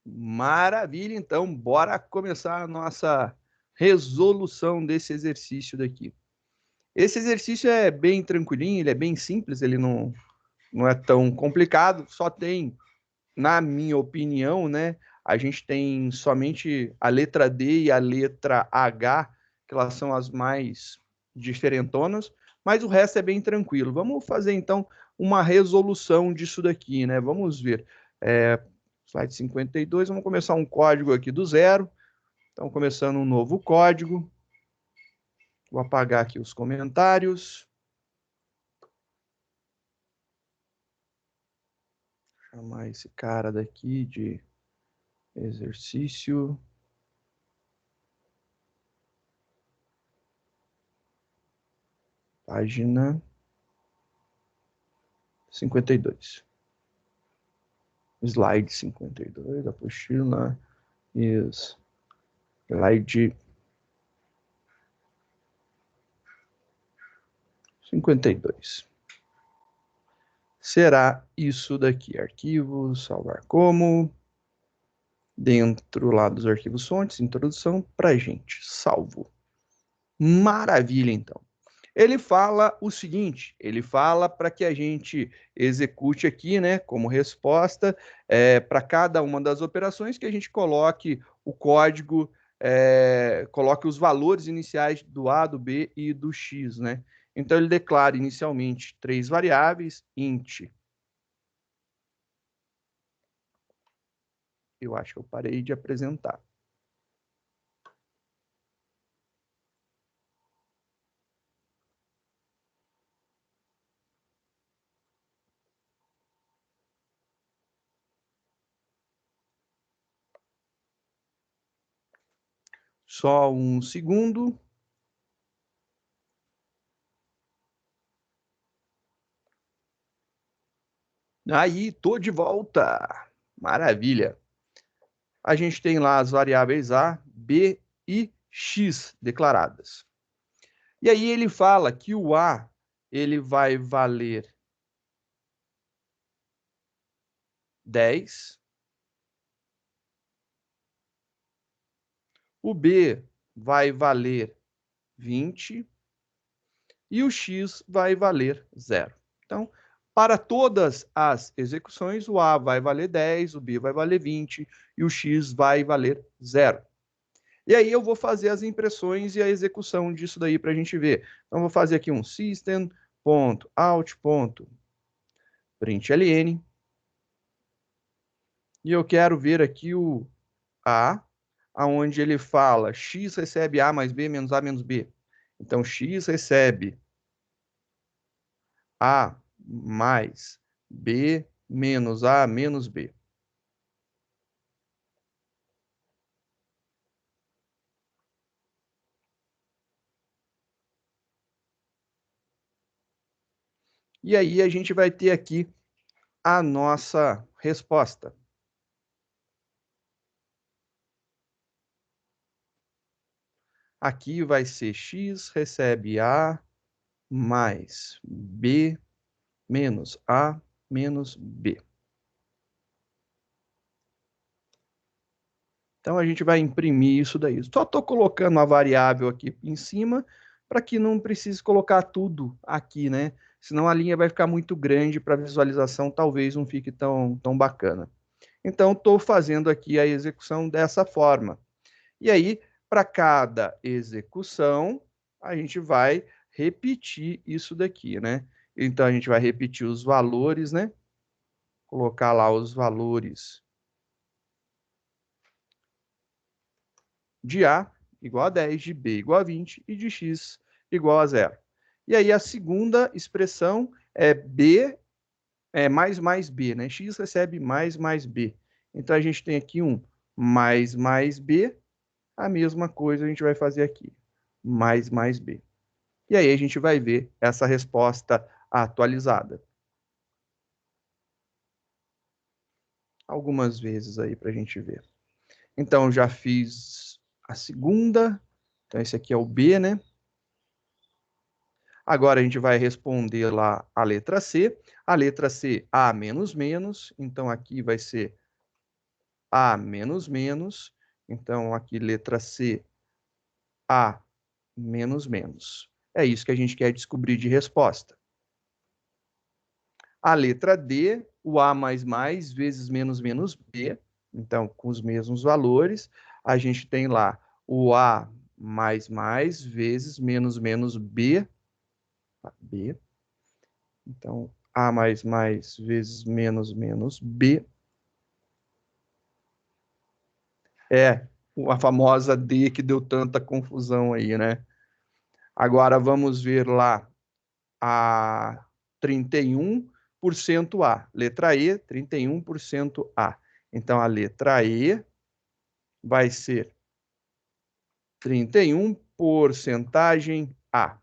Maravilha, então, bora começar a nossa resolução desse exercício daqui. Esse exercício é bem tranquilinho, ele é bem simples, ele não é tão complicado, só tem, na minha opinião, né? A gente tem somente a letra D e a letra H, que elas são as mais diferentonas, mas o resto é bem tranquilo. Vamos fazer, então, uma resolução disso daqui, né? Vamos ver. Slide 52, vamos começar um código aqui do zero. Então, começando um novo código. Vou apagar aqui os comentários. Chamar esse cara daqui de exercício. Página 52. Slide 52, apostila. Isso. Slide 52. Será isso daqui. Arquivos, salvar como. Dentro lá dos arquivos fontes, introdução, pra gente. Salvo. Maravilha, então. Ele fala o seguinte, ele fala para que a gente execute aqui, né, como resposta, para cada uma das operações que a gente coloque o código, coloque os valores iniciais do A, do B e do X, né? Então ele declara inicialmente três variáveis, int. Eu acho que eu parei de apresentar. Só um segundo. Aí, tô de volta. Maravilha. A gente tem lá as variáveis A, B e X declaradas. E aí ele fala que o A ele vai valer 10, o B vai valer 20 e o X vai valer 0. Então, para todas as execuções, o A vai valer 10, o B vai valer 20 e o X vai valer 0. E aí eu vou fazer as impressões e a execução disso daí para a gente ver. Então, vou fazer aqui um system.out.println e eu quero ver aqui o A, aonde ele fala x recebe A mais B menos A menos B. Então, x recebe A mais B menos A menos B. E aí a gente vai ter aqui a nossa resposta. Aqui vai ser x recebe A mais B menos A menos B. Então, a gente vai imprimir isso daí. Só estou colocando a variável aqui em cima para que não precise colocar tudo aqui, né? Senão a linha vai ficar muito grande para visualização, talvez não fique tão bacana. Então, estou fazendo aqui a execução dessa forma. E aí, para cada execução, a gente vai repetir isso daqui, né? Então, a gente vai repetir os valores, né? Colocar lá os valores de A igual a 10, de B igual a 20 e de X igual a 0. E aí a segunda expressão é B mais B, né? X recebe mais B. Então a gente tem aqui um mais B, a mesma coisa a gente vai fazer aqui, mais B. E aí a gente vai ver essa resposta atualizada. Algumas vezes aí para a gente ver. Então já fiz a segunda, então esse aqui é o B, né? Agora a gente vai responder lá a letra C. A letra C, A menos menos. Então aqui vai ser A menos menos. Então, aqui, letra C, A menos menos. É isso que a gente quer descobrir de resposta. A letra D, o A vezes menos menos B. Então, com os mesmos valores, a gente tem lá o A vezes menos menos B. B. Então, A vezes menos menos B. É a famosa D que deu tanta confusão aí, né? Agora vamos ver lá a 31% A. Letra E, 31% A. Então, a letra E vai ser 31 porcentagem A.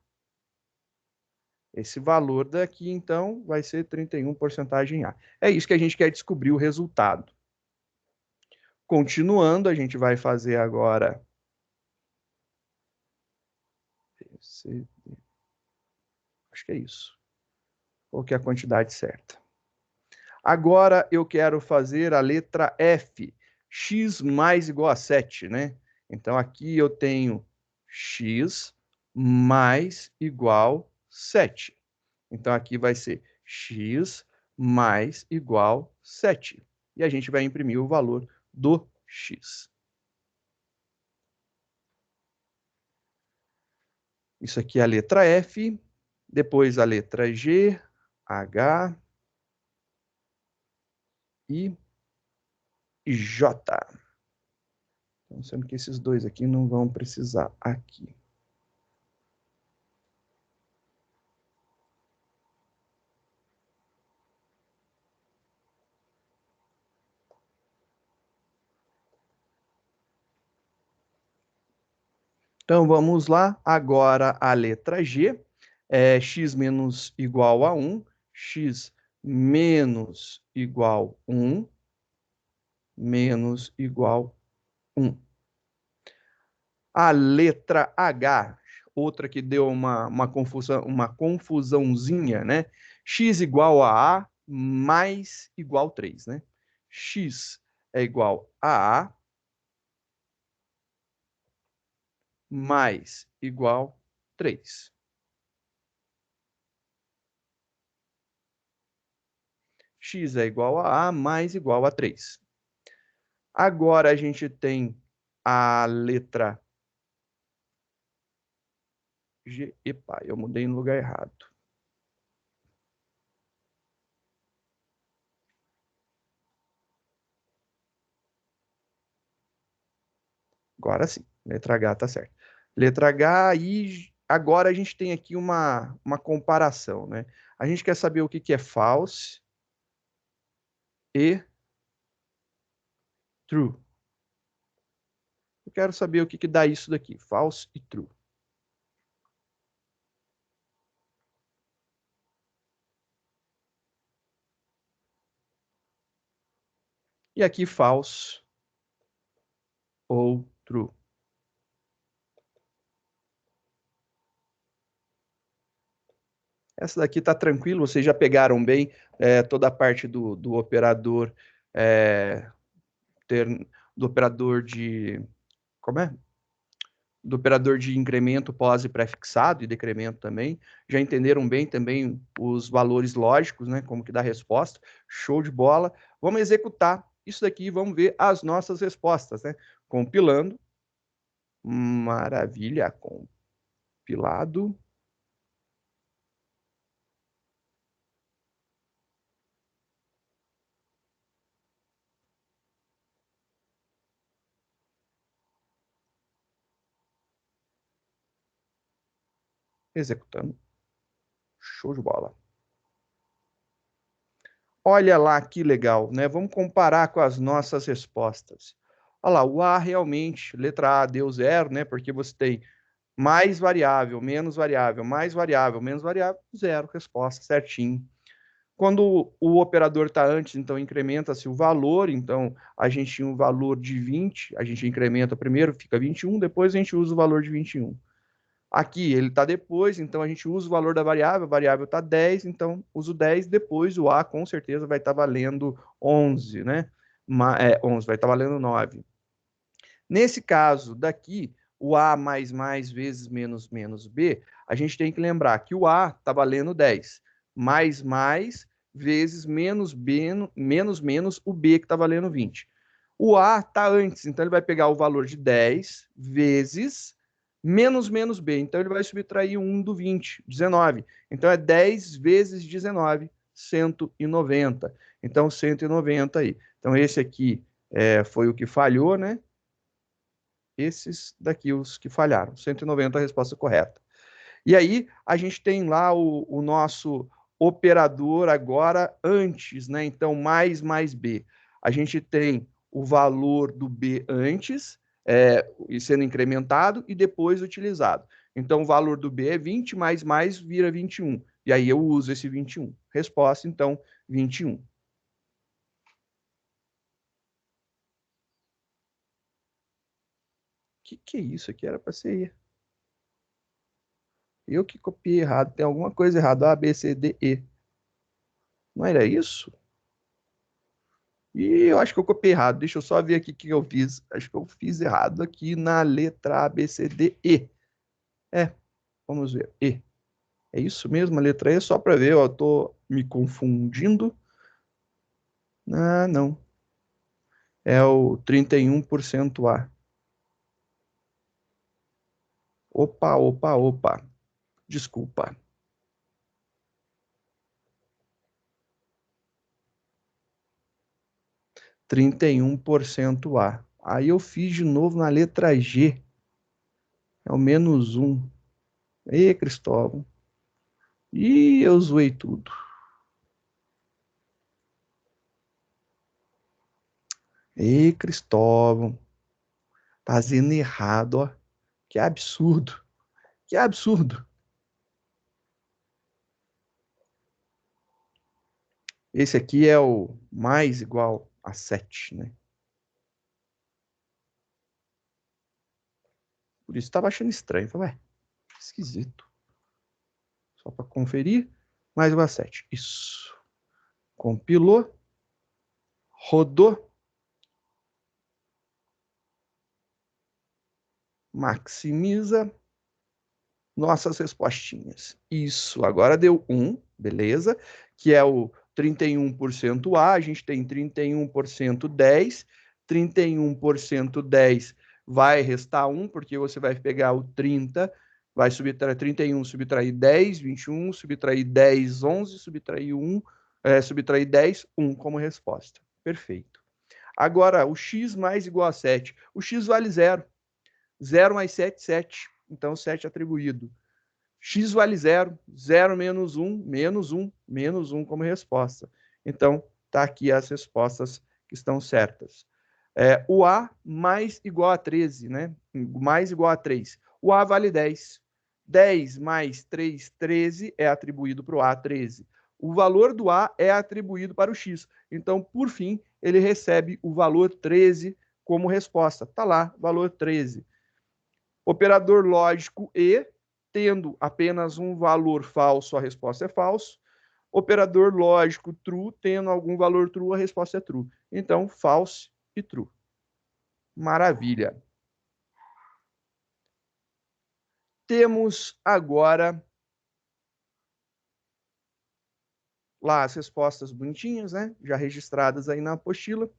Esse valor daqui, então, vai ser 31 porcentagem A. É isso que a gente quer descobrir o resultado. Continuando, a gente vai fazer agora... Acho que é isso. Qual que é a quantidade certa? Agora eu quero fazer a letra F. X mais igual a 7, né? Então, aqui eu tenho x mais igual 7. Então, aqui vai ser x mais igual 7. E a gente vai imprimir o valor do x. Isso aqui é a letra F. Depois a letra G, H e J. Então, sendo que esses dois aqui não vão precisar aqui. Então, vamos lá. Agora, a letra G. X menos igual a 1. X menos igual a 1. Menos igual a 1. A letra H. Outra que deu uma confusãozinha, né? X igual a mais igual a 3, né? X é igual a A mais igual a 3. X é igual a A mais igual a 3. Agora a gente tem a letra G. Epa, eu mudei no lugar errado. Agora sim, letra H tá certo. Letra H e agora a gente tem aqui uma comparação, né? A gente quer saber o que é false e true. Eu quero saber o que dá isso daqui, false e true. E aqui false ou true. Essa daqui está tranquilo, vocês já pegaram bem toda a parte do operador, do operador de... Como é? Do operador de incremento pós e prefixado e decremento também. Já entenderam bem também os valores lógicos, né? Como que dá a resposta. Show de bola. Vamos executar isso daqui e vamos ver as nossas respostas, né? Compilando. Maravilha. Compilado. Executando. Show de bola. Olha lá que legal, né? Vamos comparar com as nossas respostas. Olha lá, o A realmente, letra A deu 0, né? Porque você tem mais variável, menos variável, mais variável, menos variável, 0, resposta certinho. Quando o operador está antes, então incrementa-se o valor, então a gente tinha um valor de 20, a gente incrementa primeiro, fica 21, depois a gente usa o valor de 21. Aqui ele está depois, então a gente usa o valor da variável, a variável está 10, então uso 10, depois o A com certeza vai estar valendo 11, né? 11, vai estar valendo 9. Nesse caso daqui, o A mais vezes menos B, a gente tem que lembrar que o A está valendo 10, mais vezes menos o B que está valendo 20. O A está antes, então ele vai pegar o valor de 10 vezes menos B, então ele vai subtrair 1 do 20, 19. Então é 10 vezes 19, 190. Então 190 aí. Então esse aqui foi o que falhou, né? Esses daqui os que falharam. 190 a resposta correta. E aí a gente tem lá o nosso operador agora antes, né? Então mais B. A gente tem o valor do B antes, e sendo incrementado e depois utilizado. Então o valor do B é 20, mais vira 21. E aí eu uso esse 21. Resposta, então, 21. Que é isso aqui? Era para ser eu que copiei errado. Tem alguma coisa errada. A, B, C, D, E. Não era isso? E eu acho que eu copiei errado. Deixa eu só ver aqui o que eu fiz. Acho que eu fiz errado aqui na letra A, B, C, D, E. Vamos ver. E. É isso mesmo, a letra E, só para ver. Eu tô me confundindo. Ah, não. É o 31% A. Opa. Desculpa. 31% A. Aí eu fiz de novo na letra G. É o -1. Ê, Cristóvão. E eu zoei tudo. Ê, Cristóvão. Tá fazendo errado, ó. Que absurdo. Que absurdo. Esse aqui é o mais igual a 7, né? Por isso estava achando estranho. Falei, ué, esquisito. Só para conferir. Mais igual a 7. Isso. Compilou. Rodou. Maximiza nossas respostinhas. Isso. Agora deu 1, beleza? Que é o 31% A. A gente tem 31% 10. 31% 10 vai restar 1, porque você vai pegar o 30, vai subtrair 31, subtrair 10, 21, subtrair 10, 11, subtrair 1, subtrair 10, 1 como resposta. Perfeito. Agora, o x mais igual a 7. O x vale 0. 0 mais 7, 7. Então, 7 atribuído. X vale 0. 0 menos 1, menos 1 como resposta. Então, está aqui as respostas que estão certas. O A mais igual a 13, né? Mais igual a 3. O A vale 10. 10 mais 3, 13 é atribuído para o A, 13. O valor do A é atribuído para o X. Então, por fim, ele recebe o valor 13 como resposta. Está lá, valor 13. Operador lógico E, tendo apenas um valor falso, a resposta é falso. Operador lógico true, tendo algum valor true, a resposta é true. Então, false e true. Maravilha. Temos agora lá as respostas bonitinhas, né? Já registradas aí na apostila.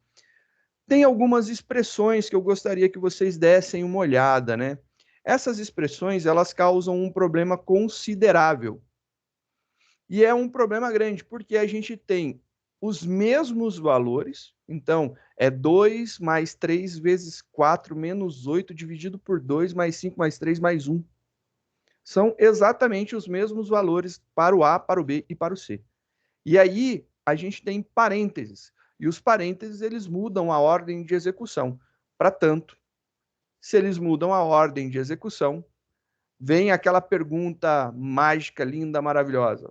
Tem algumas expressões que eu gostaria que vocês dessem uma olhada, né? Essas expressões, elas causam um problema considerável. E é um problema grande, porque a gente tem os mesmos valores, então é 2 mais 3 vezes 4 menos 8 dividido por 2 mais 5 mais 3 mais 1. São exatamente os mesmos valores para o A, para o B e para o C. E aí a gente tem parênteses, e os parênteses eles mudam a ordem de execução. Para tanto, se eles mudam a ordem de execução, vem aquela pergunta mágica, linda, maravilhosa.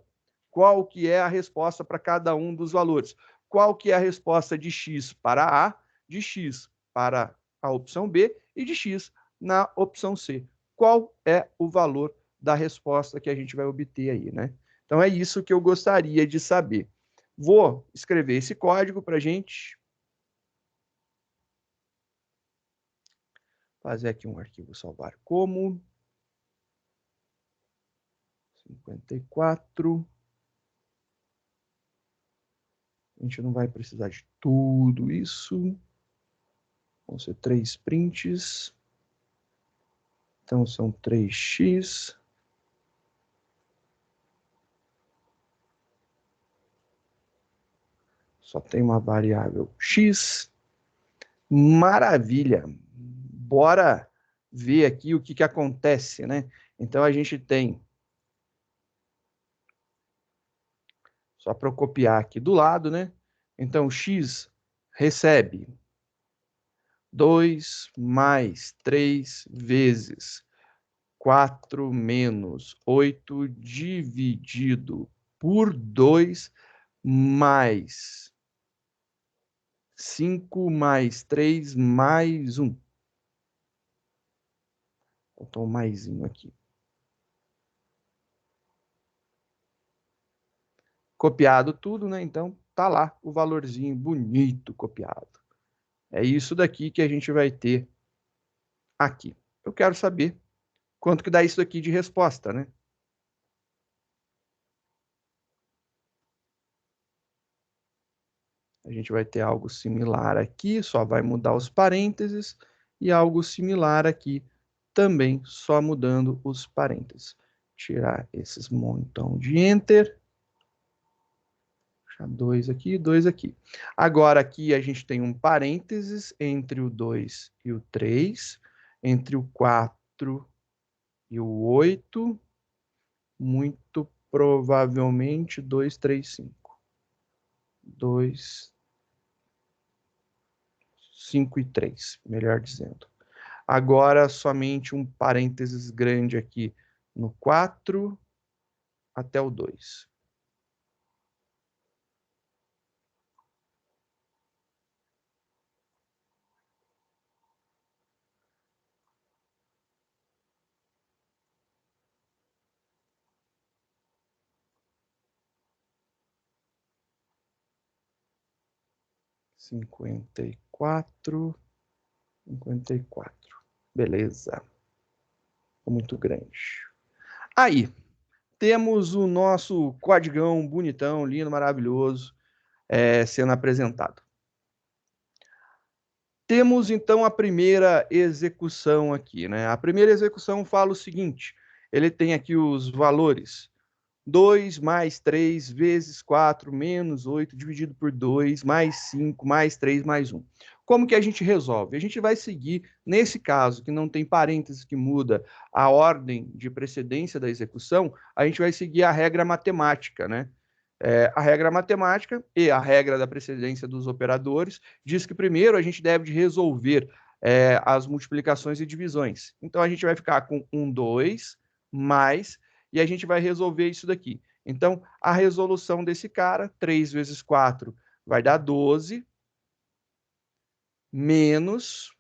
Qual que é a resposta para cada um dos valores? Qual que é a resposta de x para A, de x para a opção B e de x na opção C? Qual é o valor da resposta que a gente vai obter aí, né? Então é isso que eu gostaria de saber. Vou escrever esse código para a gente. Fazer aqui um arquivo salvar como 54. A gente não vai precisar de tudo isso. Vão ser 3 prints. Então, são 3x. Só tem uma variável x. Maravilha! Bora ver aqui o que acontece, né? Então, a gente tem... Só para eu copiar aqui do lado, né? Então, x recebe 2 mais 3 vezes 4 menos 8 dividido por 2 mais 5 mais 3 mais 1. Faltou um maisinho aqui. Copiado tudo, né? Então, tá lá o valorzinho bonito copiado. É isso daqui que a gente vai ter aqui. Eu quero saber quanto que dá isso aqui de resposta, né? A gente vai ter algo similar aqui, só vai mudar os parênteses, e algo similar aqui também, só mudando os parênteses. Tirar esses montão de enter. Deixar 2 aqui, 2 aqui. Agora aqui a gente tem um parênteses entre o 2 e o 3, entre o 4 e o 8, muito provavelmente 2, 3, 5. 2, 5 e 3, melhor dizendo. Agora, somente um parênteses grande aqui no 4 até o 2. Cinquenta e quatro. Beleza. Muito grande. Aí, temos o nosso codigão bonitão, lindo, maravilhoso, sendo apresentado. Temos, então, a primeira execução aqui, né? A primeira execução fala o seguinte, ele tem aqui os valores 2 mais 3 vezes 4 menos 8 dividido por 2 mais 5 mais 3 mais 1. Como que a gente resolve? A gente vai seguir, nesse caso, que não tem parênteses que muda a ordem de precedência da execução, a gente vai seguir a regra matemática, né? A regra matemática e a regra da precedência dos operadores diz que primeiro a gente deve resolver as multiplicações e divisões. Então, a gente vai ficar com 1, 2, mais, e a gente vai resolver isso daqui. Então, a resolução desse cara, 3 vezes 4 vai dar 12, menos,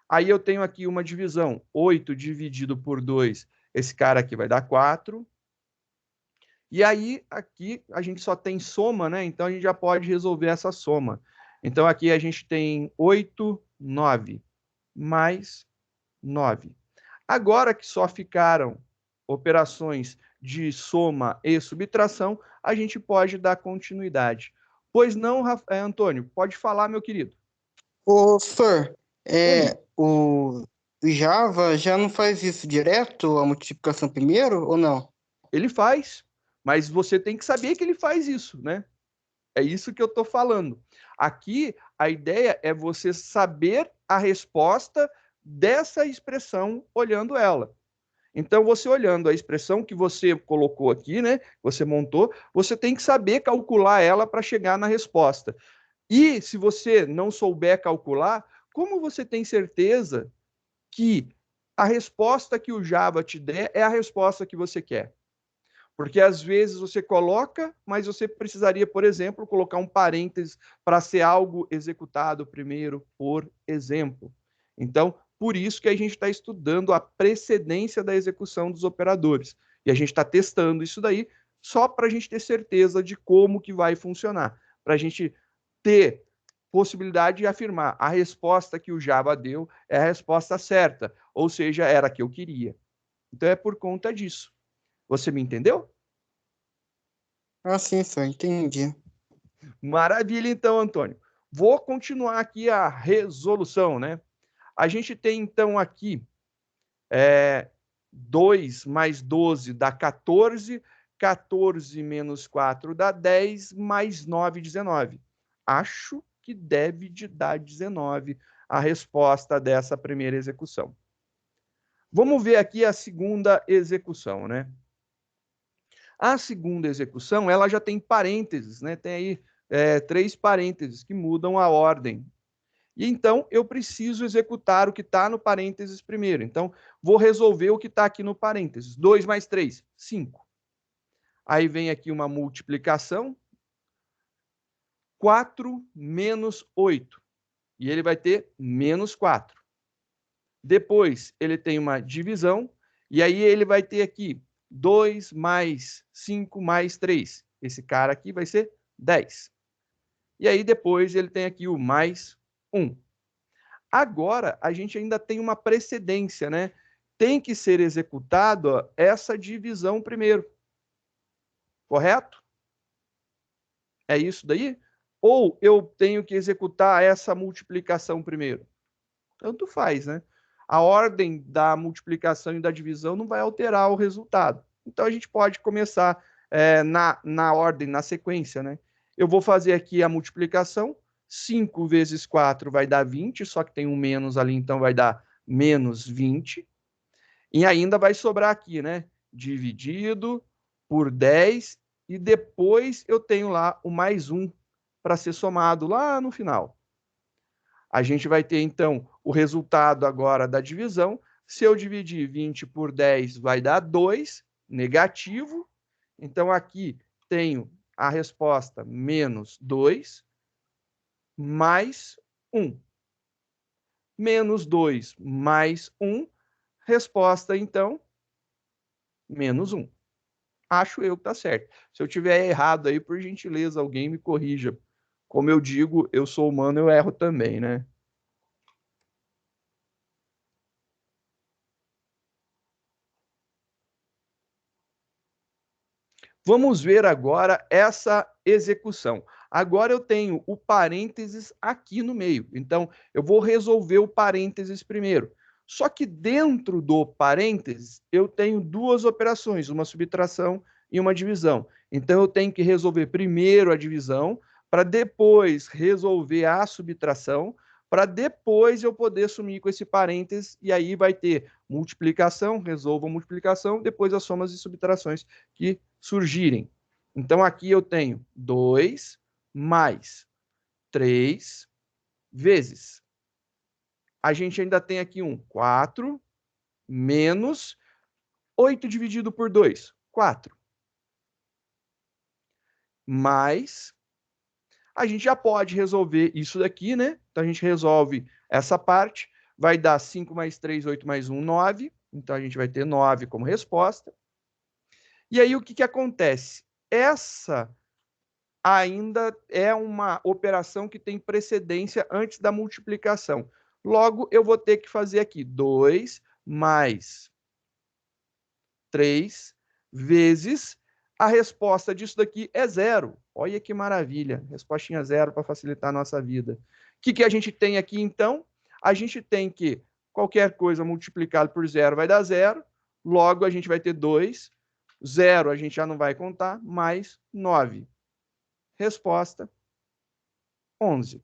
aí eu tenho aqui uma divisão, 8 dividido por 2, esse cara aqui vai dar 4, e aí, aqui, a gente só tem soma, né? Então, a gente já pode resolver essa soma. Então, aqui a gente tem 8, 9, mais 9. Agora que só ficaram operações de soma e subtração, a gente pode dar continuidade. Pois não, Antônio? Pode falar, meu querido. Ô, Sir, Oi. o Java já não faz isso direto, a multiplicação primeiro, ou não? Ele faz, mas você tem que saber que ele faz isso, né? É isso que eu estou falando. Aqui, a ideia é você saber a resposta dessa expressão olhando ela. Então, você olhando a expressão que você colocou aqui, né? Você montou, você tem que saber calcular ela para chegar na resposta. E se você não souber calcular, como você tem certeza que a resposta que o Java te der é a resposta que você quer? Porque às vezes você coloca, mas você precisaria, por exemplo, colocar um parênteses para ser algo executado primeiro, por exemplo. Então, por isso que a gente está estudando a precedência da execução dos operadores. E a gente está testando isso daí só para a gente ter certeza de como que vai funcionar. Para a gente ter possibilidade de afirmar a resposta que o Java deu é a resposta certa, ou seja, era a que eu queria. Então é por conta disso. Você me entendeu? Ah, sim, senhor, entendi. Maravilha, então, Antônio. Vou continuar aqui a resolução, né? A gente tem, então, aqui 2 mais 12 dá 14, 14 menos 4 dá 10, mais 9, 19. Acho que deve de dar 19 a resposta dessa primeira execução. Vamos ver aqui a segunda execução, né? A segunda execução, ela já tem parênteses, né? Tem aí 3 parênteses que mudam a ordem. E então eu preciso executar o que está no parênteses primeiro. Então, vou resolver o que está aqui no parênteses. 2 mais 3, 5. Aí vem aqui uma multiplicação. 4 menos 8. E ele vai ter menos 4. Depois, ele tem uma divisão. E aí ele vai ter aqui 2 mais 5 mais 3. Esse cara aqui vai ser 10. E aí depois ele tem aqui o mais 1. Agora, a gente ainda tem uma precedência, né? Tem que ser executado essa divisão primeiro. Correto? É isso daí? Ou eu tenho que executar essa multiplicação primeiro? Tanto faz, né? A ordem da multiplicação e da divisão não vai alterar o resultado. Então, a gente pode começar na ordem, na sequência, né? Eu vou fazer aqui a multiplicação. 5 vezes 4 vai dar 20, só que tem um menos ali, então vai dar menos 20. E ainda vai sobrar aqui, né? Dividido por 10, e depois eu tenho lá o mais 1 para ser somado lá no final. A gente vai ter, então, o resultado agora da divisão. Se eu dividir 20 por 10, vai dar 2, negativo. Então, aqui tenho a resposta menos 2, mais 1. Menos 2 mais 1, resposta, então, menos 1. Acho eu que está certo. Se eu tiver errado aí, por gentileza, alguém me corrija. Como eu digo, eu sou humano, eu erro também, né? Vamos ver agora essa execução. Agora eu tenho o parênteses aqui no meio. Então, eu vou resolver o parênteses primeiro. Só que dentro do parênteses, eu tenho duas operações, uma subtração e uma divisão. Então, eu tenho que resolver primeiro a divisão, para depois resolver a subtração, para depois eu poder sumir com esse parênteses, e aí vai ter multiplicação, resolvo a multiplicação, depois as somas e subtrações que surgirem. Então, aqui eu tenho 2 mais 3 vezes. A gente ainda tem aqui 4 menos 8 dividido por 2, 4. Mais, a gente já pode resolver isso daqui, né? Então, a gente resolve essa parte. Vai dar 5 mais 3, 8 mais 1, 9. Então, a gente vai ter 9 como resposta. E aí, o que acontece? Essa ainda é uma operação que tem precedência antes da multiplicação. Logo, eu vou ter que fazer aqui 2 mais 3 vezes a resposta disso daqui é 0. Olha que maravilha, respostinha 0 para facilitar a nossa vida. O que a gente tem aqui, então? A gente tem que qualquer coisa multiplicado por 0 vai dar 0, logo a gente vai ter 2, 0 a gente já não vai contar, mais 9. Resposta, 11.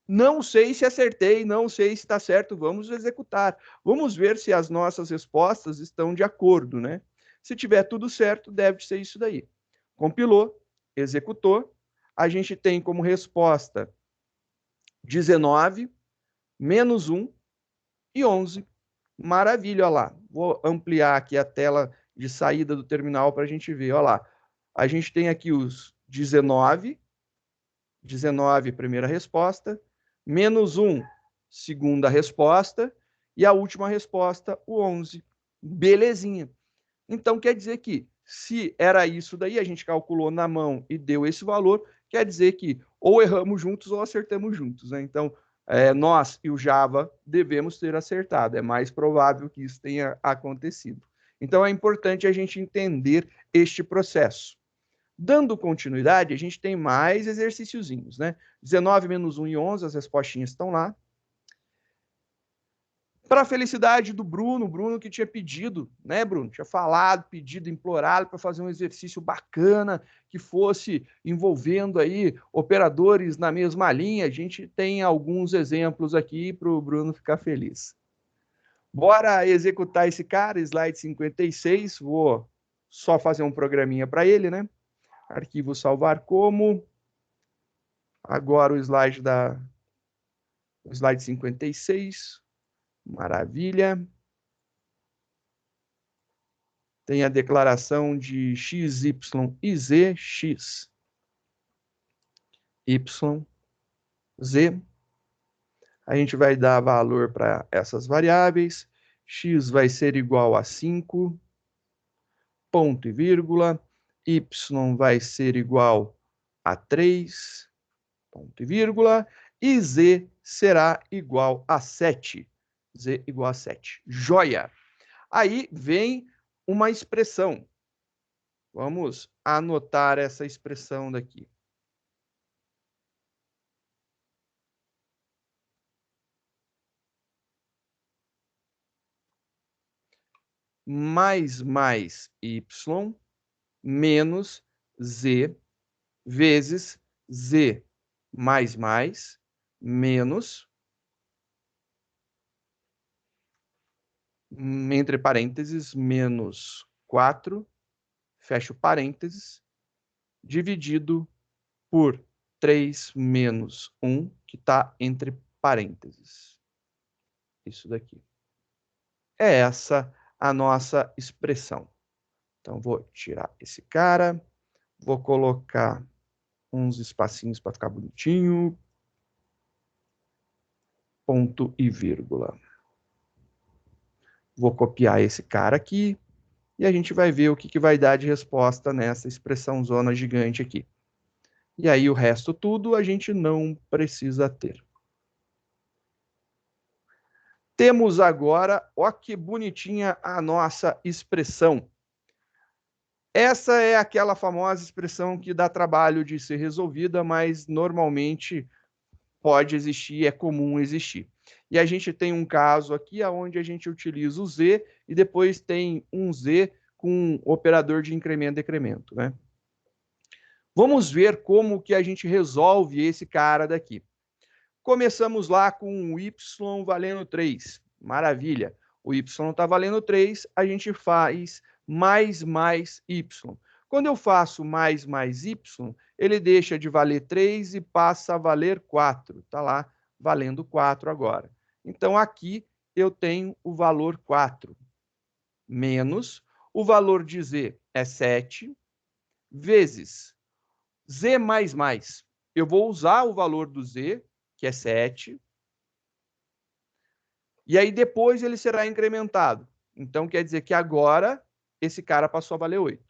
Não sei se acertei, não sei se está certo, vamos executar. Vamos ver se as nossas respostas estão de acordo, né? Se tiver tudo certo, deve ser isso daí. Compilou, executou, a gente tem como resposta 19, menos 1 e 11. Maravilha, olha lá. Vou ampliar aqui a tela de saída do terminal para a gente ver, olha lá. A gente tem aqui os 19, primeira resposta, menos 1, segunda resposta, e a última resposta, o 11. Belezinha. Então, quer dizer que, se era isso daí, a gente calculou na mão e deu esse valor, quer dizer que ou erramos juntos ou acertamos juntos, né? Então, nós e o Java devemos ter acertado. É mais provável que isso tenha acontecido. Então, é importante a gente entender este processo. Dando continuidade, a gente tem mais exercíciozinhos, né? 19 menos 1 e 11, as respostinhas estão lá. Para a felicidade do Bruno, Bruno que tinha pedido, né, Bruno? Tinha falado, pedido, implorado para fazer um exercício bacana que fosse envolvendo aí operadores na mesma linha. A gente tem alguns exemplos aqui para o Bruno ficar feliz. Bora executar esse cara, slide 56. Vou só fazer um programinha para ele, né? Arquivo salvar como. Agora o slide 56. Maravilha. Tem a declaração de x, y e z, x, y, z. A gente vai dar valor para essas variáveis. X vai ser igual a 5, ponto e vírgula. Y vai ser igual a 3, ponto e vírgula. E z será igual a 7. Z igual a 7. Joia! Aí vem uma expressão. Vamos anotar essa expressão daqui. Mais y menos z vezes z mais menos, entre parênteses, menos 4, fecho parênteses, dividido por 3 menos 1, que está entre parênteses. Isso daqui. É essa a nossa expressão. Então, vou tirar esse cara, vou colocar uns espacinhos para ficar bonitinho, ponto e vírgula. Vou copiar esse cara aqui e a gente vai ver o que vai dar de resposta nessa expressão zona gigante aqui. E aí o resto tudo a gente não precisa ter. Temos agora, ó que bonitinha a nossa expressão. Essa é aquela famosa expressão que dá trabalho de ser resolvida, mas normalmente pode existir, é comum existir. E a gente tem um caso aqui onde a gente utiliza o z e depois tem um z com um operador de incremento e decremento, né? Vamos ver como que a gente resolve esse cara daqui. Começamos lá com o y valendo 3. Maravilha. O y está valendo 3, a gente faz mais y. Quando eu faço mais y, ele deixa de valer 3 e passa a valer 4. Está lá valendo 4 agora. Então, aqui eu tenho o valor 4, menos o valor de z é 7, vezes z mais mais. Eu vou usar o valor do z, que é 7, e aí depois ele será incrementado. Então, quer dizer que agora esse cara passou a valer 8.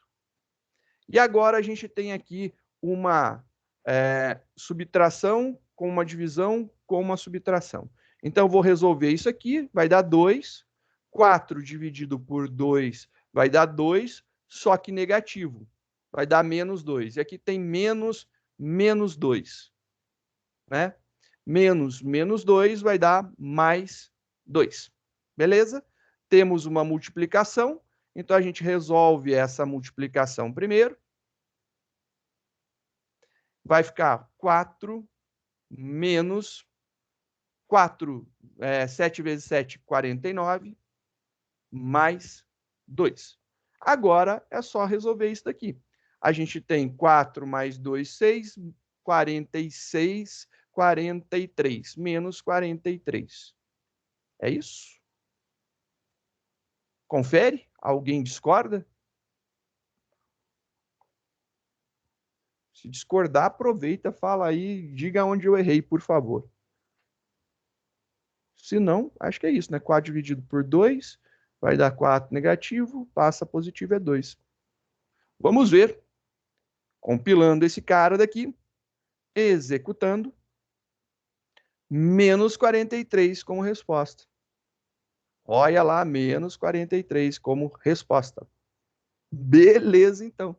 E agora a gente tem aqui uma subtração com uma divisão com uma subtração. Então, eu vou resolver isso aqui, vai dar 2. 4 dividido por 2 vai dar 2, só que negativo. Vai dar menos 2. E aqui tem menos 2. Né? Menos 2 vai dar mais 2. Beleza? Temos uma multiplicação, então a gente resolve essa multiplicação primeiro. Vai ficar 4 menos 4, 7 vezes 7, 49, mais 2. Agora é só resolver isso daqui. A gente tem 4 mais 2, 6, 46, 43, menos 43. É isso? Confere? Alguém discorda? Se discordar, aproveita, fala aí, diga onde eu errei, por favor. Se não, acho que é isso, né? 4 dividido por 2 vai dar 4 negativo, passa positivo é 2. Vamos ver. Compilando esse cara daqui, executando, menos 43 como resposta. Olha lá, menos 43 como resposta. Beleza, então.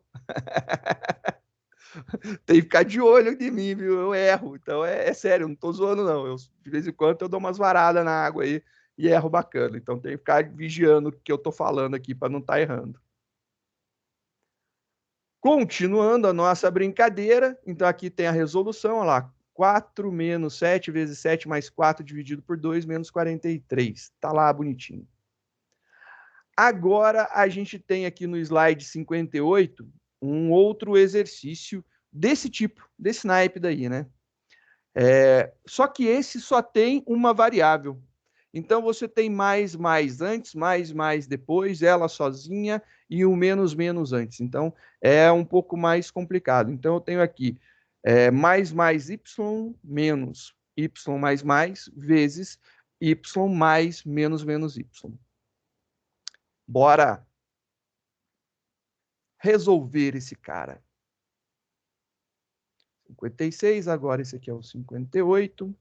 Tem que ficar de olho em mim, viu? Eu erro. Então é sério, eu não tô zoando, não. De vez em quando eu dou umas varadas na água aí e erro bacana. Então tem que ficar vigiando o que eu tô falando aqui para não estar errando. Continuando a nossa brincadeira, então aqui tem a resolução, olha lá, 4 menos 7 vezes 7 mais 4 dividido por 2 menos 43. Tá lá bonitinho. Agora a gente tem aqui no slide 58 um outro exercício desse tipo, desse naipe daí, né? Só que esse só tem uma variável. Então você tem mais antes, mais depois, ela sozinha e o menos antes. Então é um pouco mais complicado. Então eu tenho aqui mais y menos y mais vezes y mais menos y. Bora resolver esse cara. 56, agora esse aqui é o 58.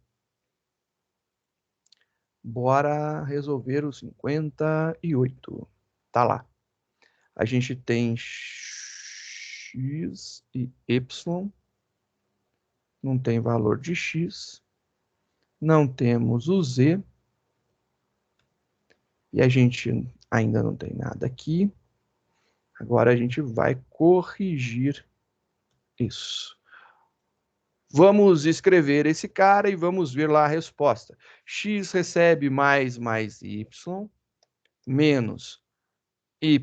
Bora resolver o 58. Tá lá. A gente tem x e y. Não tem valor de x. Não temos o z. E a gente ainda não tem nada aqui. Agora a gente vai corrigir isso. Vamos escrever esse cara e vamos ver lá a resposta. X recebe mais y menos y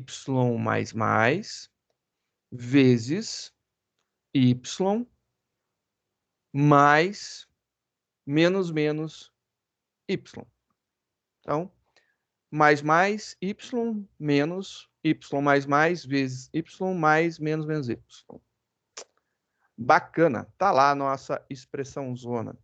vezes y mais menos y. Então, mais y menos y vezes y mais menos y. Bacana, tá lá a nossa expressão zona.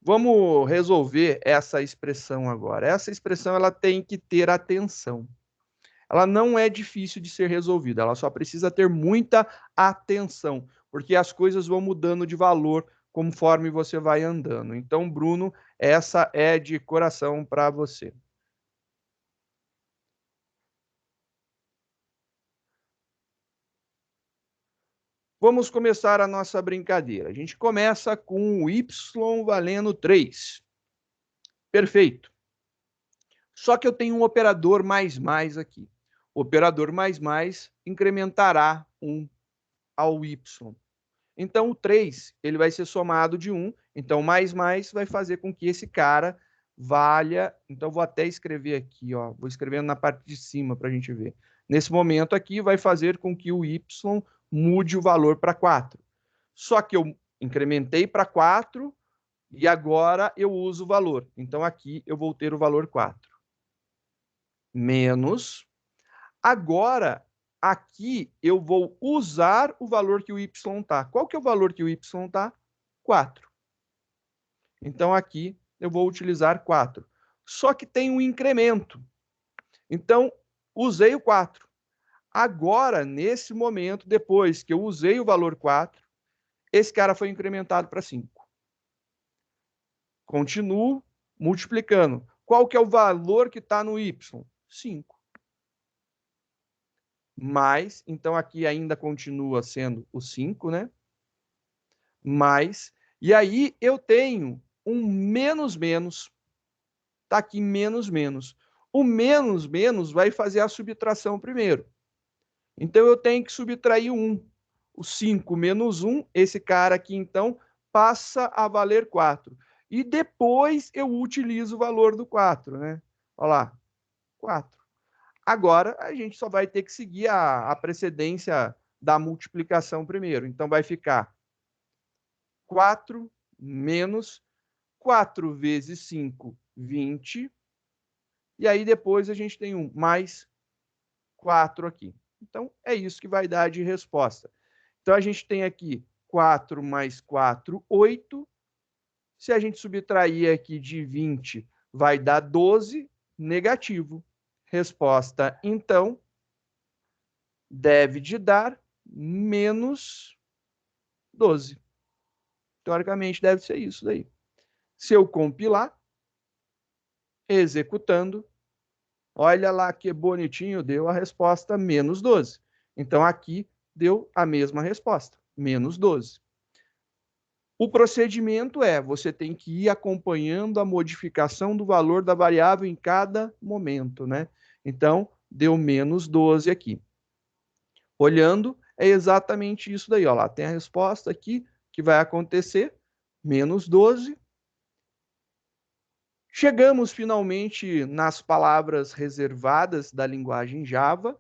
Vamos resolver essa expressão agora. Essa expressão ela tem que ter atenção. Ela não é difícil de ser resolvida, ela só precisa ter muita atenção, porque as coisas vão mudando de valor conforme você vai andando. Então, Bruno, essa é de coração para você. Vamos começar a nossa brincadeira. A gente começa com o y valendo 3. Perfeito. Só que eu tenho um operador mais aqui. O operador mais incrementará 1 ao y. Então, o 3 ele vai ser somado de 1. Então, mais vai fazer com que esse cara valha... Então, vou até escrever aqui, ó. Vou escrevendo na parte de cima para a gente ver. Nesse momento aqui, vai fazer com que o y mude o valor para 4. Só que eu incrementei para 4 e agora eu uso o valor. Então, aqui eu vou ter o valor 4. Menos. Agora, aqui eu vou usar o valor que o y está. Qual que é o valor que o y está? 4. Então, aqui eu vou utilizar 4. Só que tem um incremento. Então, usei o 4. Agora, nesse momento, depois que eu usei o valor 4, esse cara foi incrementado para 5. Continuo multiplicando. Qual que é o valor que está no y? 5. Mais, então aqui ainda continua sendo o 5, né? Mais, e aí eu tenho um menos. Está aqui menos. O menos vai fazer a subtração primeiro. Então eu tenho que subtrair 1. O 5 menos 1, esse cara aqui então passa a valer 4. E depois eu utilizo o valor do 4, né? Olha lá, 4. Agora, a gente só vai ter que seguir a precedência da multiplicação primeiro. Então, vai ficar 4 menos 4 vezes 5, 20. E aí, depois, a gente tem um mais 4 aqui. Então, é isso que vai dar de resposta. Então, a gente tem aqui 4 mais 4, 8. Se a gente subtrair aqui de 20, vai dar 12. negativo. Resposta, então, deve de dar menos 12. Teoricamente, deve ser isso daí. Se eu compilar, executando, olha lá que bonitinho, deu a resposta menos 12. Então, aqui deu a mesma resposta, menos 12. O procedimento é, você tem que ir acompanhando a modificação do valor da variável em cada momento, né? Então, deu menos 12 aqui. Olhando, é exatamente isso daí, ó lá, tem a resposta aqui, que vai acontecer, menos 12. Chegamos finalmente nas palavras reservadas da linguagem Java.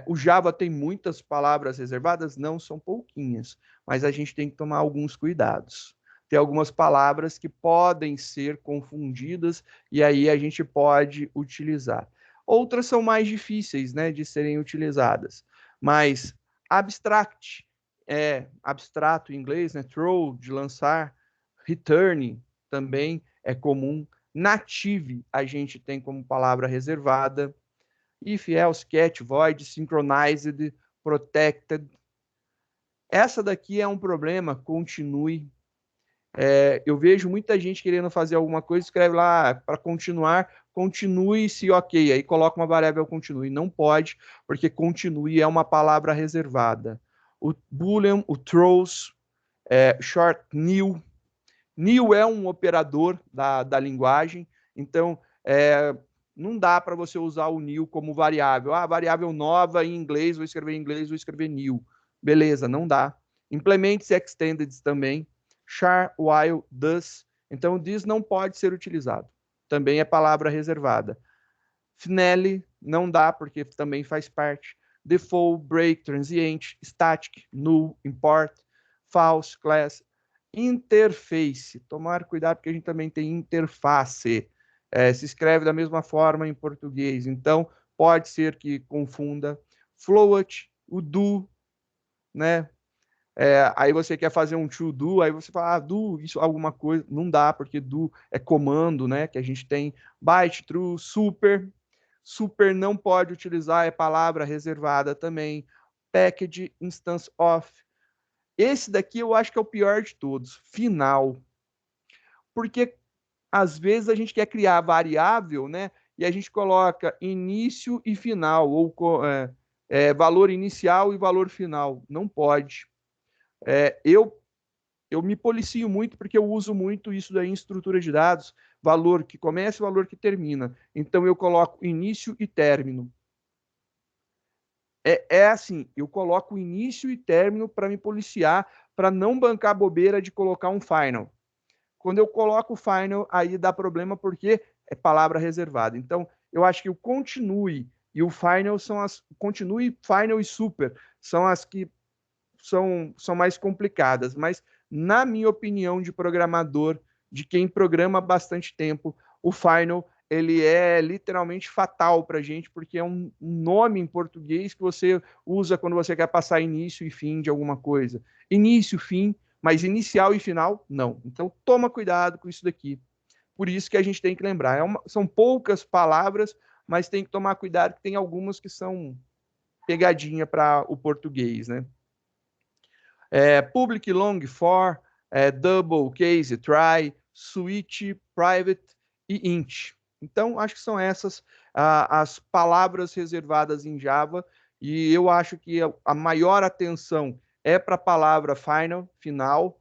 O Java tem muitas palavras reservadas? Não, são pouquinhas, mas a gente tem que tomar alguns cuidados. Tem algumas palavras que podem ser confundidas e aí a gente pode utilizar. Outras são mais difíceis, né, de serem utilizadas, mas abstract, abstrato em inglês, né, throw, de lançar, return também é comum. Native a gente tem como palavra reservada. If, else, catch, void, synchronized, protected. Essa daqui é um problema, continue. Eu vejo muita gente querendo fazer alguma coisa, escreve lá para continuar, continue se ok, aí coloca uma variável continue. Não pode, porque continue é uma palavra reservada. O boolean, o throws, short new. New é um operador da linguagem, então não dá para você usar o new como variável. Variável nova em inglês, vou escrever new. Beleza, não dá. Implements extended também. Char, while, does. Então, this não pode ser utilizado. Também é palavra reservada. Finale, não dá, porque também faz parte. Default, break, transient, static, null, import, false, class. Interface, tomar cuidado porque a gente também tem interface. Se escreve da mesma forma em português, então pode ser que confunda. Float, o do, né? Aí você quer fazer um to do, aí você fala, do, isso, alguma coisa, não dá, porque do é comando, né? Que a gente tem byte, true, super. Super não pode utilizar, é palavra reservada também. Package, instance of. Esse daqui eu acho que é o pior de todos, final. Porque às vezes a gente quer criar variável, né? E a gente coloca início e final, ou valor inicial e valor final. Não pode. Eu me policio muito porque eu uso muito isso daí em estrutura de dados, valor que começa e valor que termina. Então eu coloco início e término. Assim, eu coloco início e término para me policiar, para não bancar bobeira de colocar um final. Quando eu coloco o final, aí dá problema porque é palavra reservada. Então, eu acho que o continue e o final são as... Continue, final e super são as que são mais complicadas. Mas, na minha opinião de programador, de quem programa há bastante tempo, o final ele é literalmente fatal para a gente, porque é um nome em português que você usa quando você quer passar início e fim de alguma coisa. Início, fim, mas inicial e final, não. Então, toma cuidado com isso daqui. Por isso que a gente tem que lembrar. São poucas palavras, mas tem que tomar cuidado, que tem algumas que são pegadinha para o português, né? Public, long, for, double, case, try, switch, private e int. Então, acho que são essas as palavras reservadas em Java, e eu acho que a maior atenção é para a palavra final,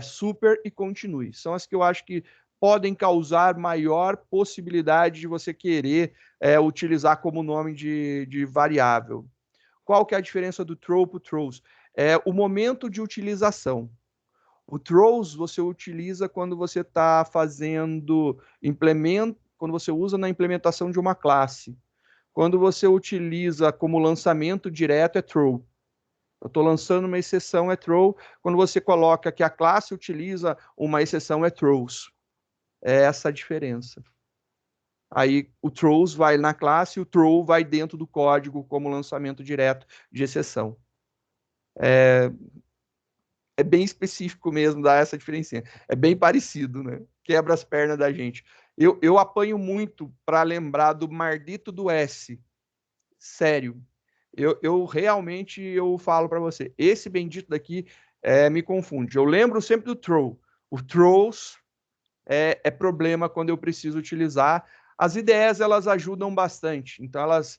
super e continue. São as que eu acho que podem causar maior possibilidade de você querer utilizar como nome de variável. Qual que é a diferença do throw para o throws? O momento de utilização. O throws você utiliza quando você está fazendo quando você usa na implementação de uma classe. Quando você utiliza como lançamento direto, é throw. Eu estou lançando uma exceção, é throw. Quando você coloca que a classe utiliza uma exceção, é throws. É essa a diferença. Aí o throws vai na classe e o throw vai dentro do código como lançamento direto de exceção. É bem específico mesmo, dá essa diferença. É bem parecido, né? Quebra as pernas da gente. Eu apanho muito para lembrar do maldito do S. Sério. Eu realmente eu falo para você, esse bendito daqui me confunde. Eu lembro sempre do throw. O throws é problema quando eu preciso utilizar. As ideias elas ajudam bastante. Então elas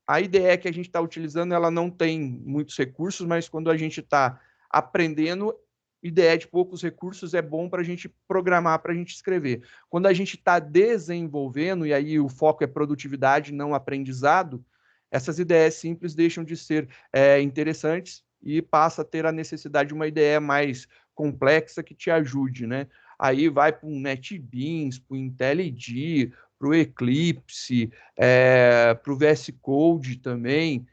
a ideia que a gente está utilizando ela não tem muitos recursos, mas quando a gente está aprendendo, ideia de poucos recursos é bom para a gente programar, para a gente escrever. Quando a gente está desenvolvendo, e aí o foco é produtividade, não aprendizado, essas ideias simples deixam de ser interessantes e passa a ter a necessidade de uma ideia mais complexa que te ajude, né? Aí vai para o NetBeans, para o IntelliJ, para o Eclipse, para o VS Code também,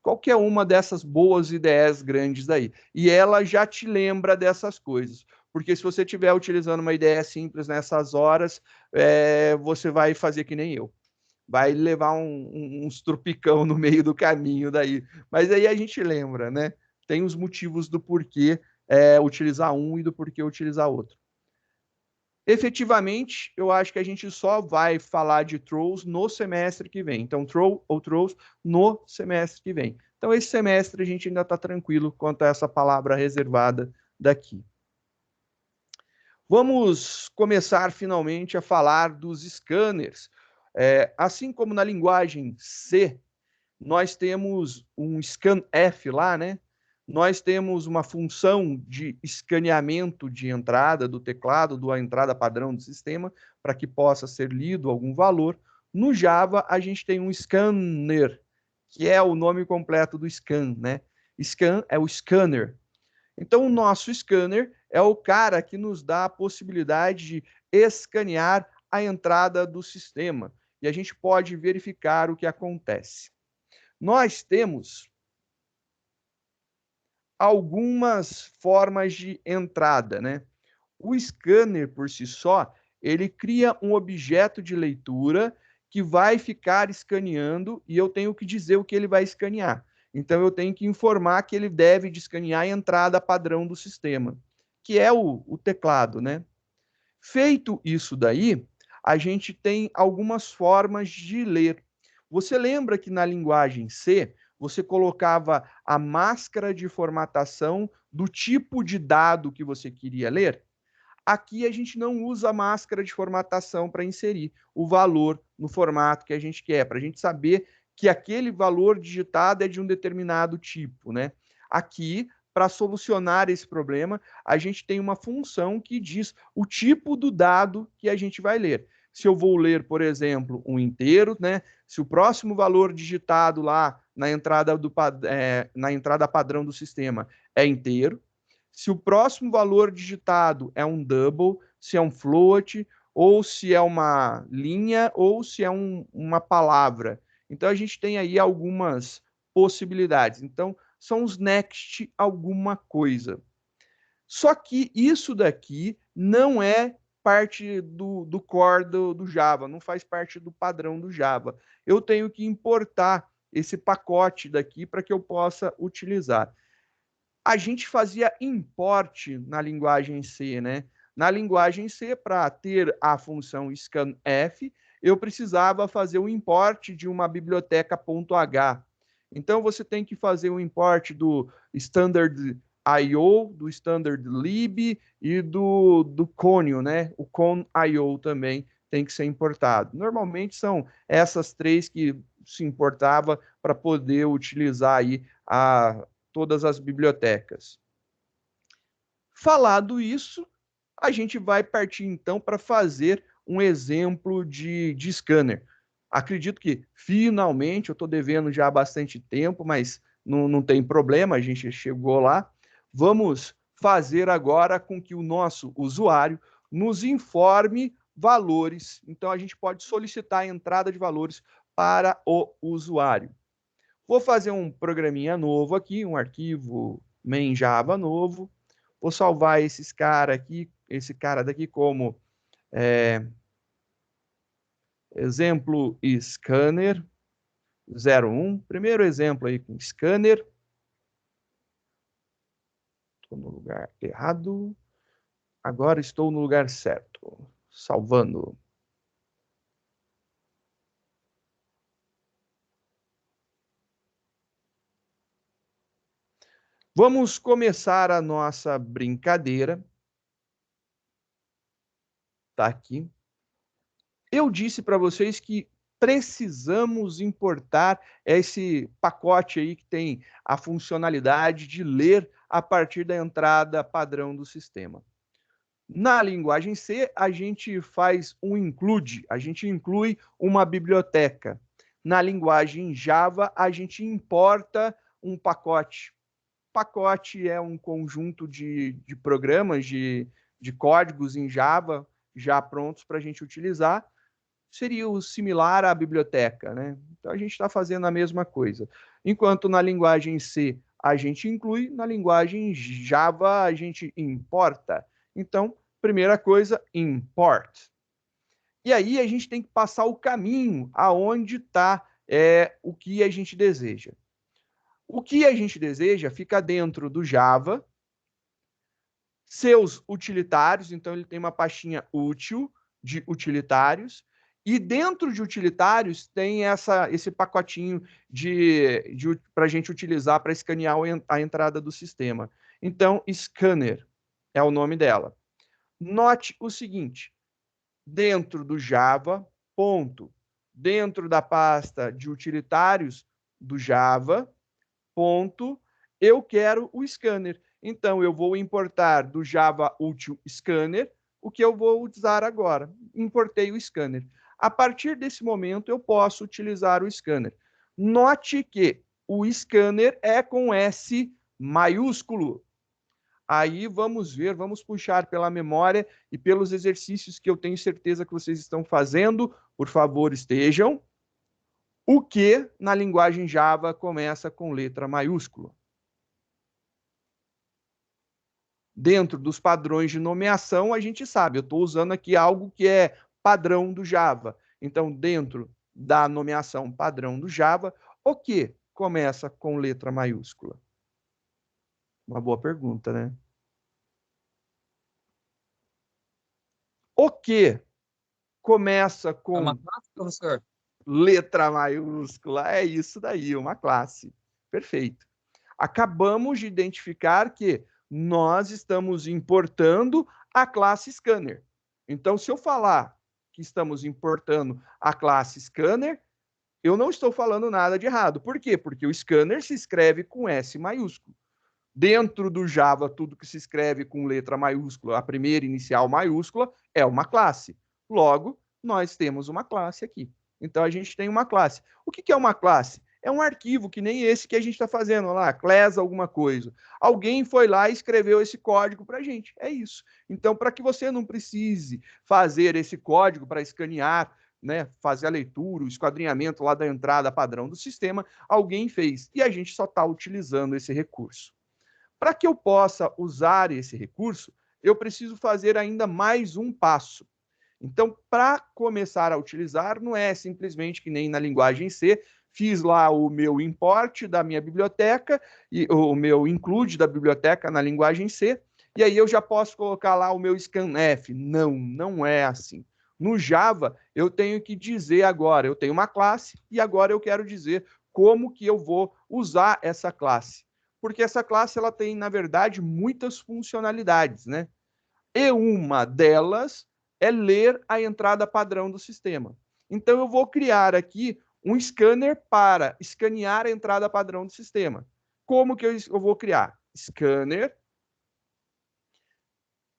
qualquer uma dessas boas ideias grandes daí. E ela já te lembra dessas coisas. Porque se você estiver utilizando uma ideia simples nessas horas, você vai fazer que nem eu. Vai levar uns tropicão no meio do caminho daí. Mas aí a gente lembra, né? Tem os motivos do porquê utilizar um e do porquê utilizar outro. Efetivamente, eu acho que a gente só vai falar de Trolls no semestre que vem. Então, Troll ou Trolls no semestre que vem. Então, esse semestre a gente ainda está tranquilo quanto a essa palavra reservada daqui. Vamos começar finalmente a falar dos scanners. Assim como na linguagem C, nós temos um scanf lá, né? Nós temos uma função de escaneamento de entrada do teclado, da entrada padrão do sistema, para que possa ser lido algum valor. No Java, a gente tem um scanner, que é o nome completo do scan, né? Scan é o scanner. Então, o nosso scanner é o cara que nos dá a possibilidade de escanear a entrada do sistema. E a gente pode verificar o que acontece. Nós temos algumas formas de entrada, né? O scanner, por si só, ele cria um objeto de leitura que vai ficar escaneando e eu tenho que dizer o que ele vai escanear. Então, eu tenho que informar que ele deve de escanear a entrada padrão do sistema, que é o teclado, né? Feito isso daí, a gente tem algumas formas de ler. Você lembra que na linguagem C, você colocava a máscara de formatação do tipo de dado que você queria ler? Aqui a gente não usa a máscara de formatação para inserir o valor no formato que a gente quer, para a gente saber que aquele valor digitado é de um determinado tipo, né? Aqui, para solucionar esse problema, a gente tem uma função que diz o tipo do dado que a gente vai ler. Se eu vou ler, por exemplo, um inteiro, né? Se o próximo valor digitado lá na entrada padrão do sistema é inteiro, se o próximo valor digitado é um double, se é um float, ou se é uma linha, ou se é uma palavra. Então, a gente tem aí algumas possibilidades. Então, são os next alguma coisa. Só que isso daqui não é parte do core do Java, não faz parte do padrão do Java. Eu tenho que importar esse pacote daqui para que eu possa utilizar. A gente fazia import na linguagem C, né? Na linguagem C, para ter a função scanf, eu precisava fazer o import de uma biblioteca .h. Então, você tem que fazer o import do standard IO, do standard lib e do conio, né? O con.io também tem que ser importado. Normalmente são essas três que se importava para poder utilizar aí todas as bibliotecas. Falado isso, a gente vai partir então para fazer um exemplo de scanner. Acredito que finalmente, eu estou devendo já há bastante tempo, mas não tem problema, a gente chegou lá. Vamos fazer agora com que o nosso usuário nos informe valores. Então, a gente pode solicitar a entrada de valores para o usuário. Vou fazer um programinha novo aqui, um arquivo main Java novo. Vou salvar esse cara daqui como exemplo scanner 01. Primeiro exemplo aí com scanner. Estou no lugar errado. Agora estou no lugar certo. Salvando. Vamos começar a nossa brincadeira. Tá aqui. Eu disse para vocês que precisamos importar esse pacote aí que tem a funcionalidade de ler a partir da entrada padrão do sistema. Na linguagem C, a gente faz um include, a gente inclui uma biblioteca. Na linguagem Java, a gente importa um pacote. Pacote é um conjunto de programas, de códigos em Java, já prontos para a gente utilizar. Seria o similar à biblioteca, né? Então, a gente está fazendo a mesma coisa. Enquanto na linguagem C, a gente inclui, na linguagem Java, a gente importa. Então, primeira coisa, import. E aí a gente tem que passar o caminho aonde está o que a gente deseja. O que a gente deseja fica dentro do Java, seus utilitários, então ele tem uma pastinha útil de utilitários, e dentro de utilitários tem esse pacotinho para a gente utilizar para escanear a entrada do sistema. Então, scanner é o nome dela. Note o seguinte, dentro do Java, ponto, dentro da pasta de utilitários do Java, ponto, eu quero o scanner. Então, eu vou importar do Java Util Scanner o que eu vou usar agora. Importei o scanner. A partir desse momento, eu posso utilizar o scanner. Note que o scanner é com S maiúsculo. Aí vamos ver, vamos puxar pela memória e pelos exercícios que eu tenho certeza que vocês estão fazendo. Por favor, estejam. O que na linguagem Java começa com letra maiúscula? Dentro dos padrões de nomeação, a gente sabe, eu estou usando aqui algo que é padrão do Java. Então, dentro da nomeação padrão do Java, o que começa com letra maiúscula? Uma boa pergunta, né? O que começa com... É uma classe, professor? Letra maiúscula, é isso daí, uma classe. Perfeito. Acabamos de identificar que nós estamos importando a classe scanner. Então, se eu falar que estamos importando a classe scanner, eu não estou falando nada de errado. Por quê? Porque o scanner se escreve com S maiúsculo. Dentro do Java, tudo que se escreve com letra maiúscula, a primeira inicial maiúscula, é uma classe. Logo, nós temos uma classe aqui. Então, a gente tem uma classe. O que é uma classe? É um arquivo que nem esse que a gente está fazendo lá, class alguma coisa. Alguém foi lá e escreveu esse código para a gente. É isso. Então, para que você não precise fazer esse código para escanear, né, fazer a leitura, o esquadrinhamento lá da entrada padrão do sistema, alguém fez. E a gente só está utilizando esse recurso. Para que eu possa usar esse recurso, eu preciso fazer ainda mais um passo. Então, para começar a utilizar, não é simplesmente que nem na linguagem C, fiz lá o meu import da minha biblioteca, e o meu include da biblioteca na linguagem C, e aí eu já posso colocar lá o meu scanf. Não, não é assim. No Java, eu tenho que dizer agora, eu tenho uma classe, e agora eu quero dizer como que eu vou usar essa classe. Porque essa classe ela tem, na verdade, muitas funcionalidades, né? E uma delas é ler a entrada padrão do sistema. Então, eu vou criar aqui um scanner para escanear a entrada padrão do sistema. Como que eu vou criar? Scanner.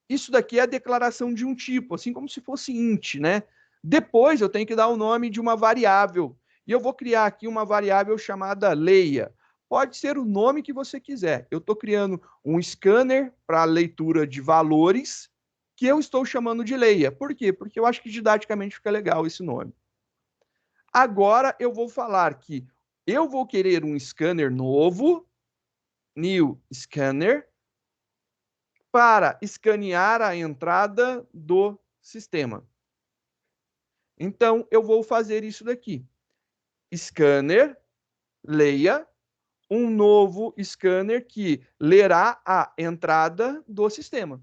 Isso daqui é a declaração de um tipo, assim como se fosse int, né? Depois eu tenho que dar o nome de uma variável. E eu vou criar aqui uma variável chamada leia. Pode ser o nome que você quiser. Eu estou criando um scanner para leitura de valores que eu estou chamando de leia. Por quê? Porque eu acho que didaticamente fica legal esse nome. Agora eu vou falar que eu vou querer um scanner novo, new scanner, para escanear a entrada do sistema. Então, eu vou fazer isso daqui. Scanner, leia, um novo scanner que lerá a entrada do sistema.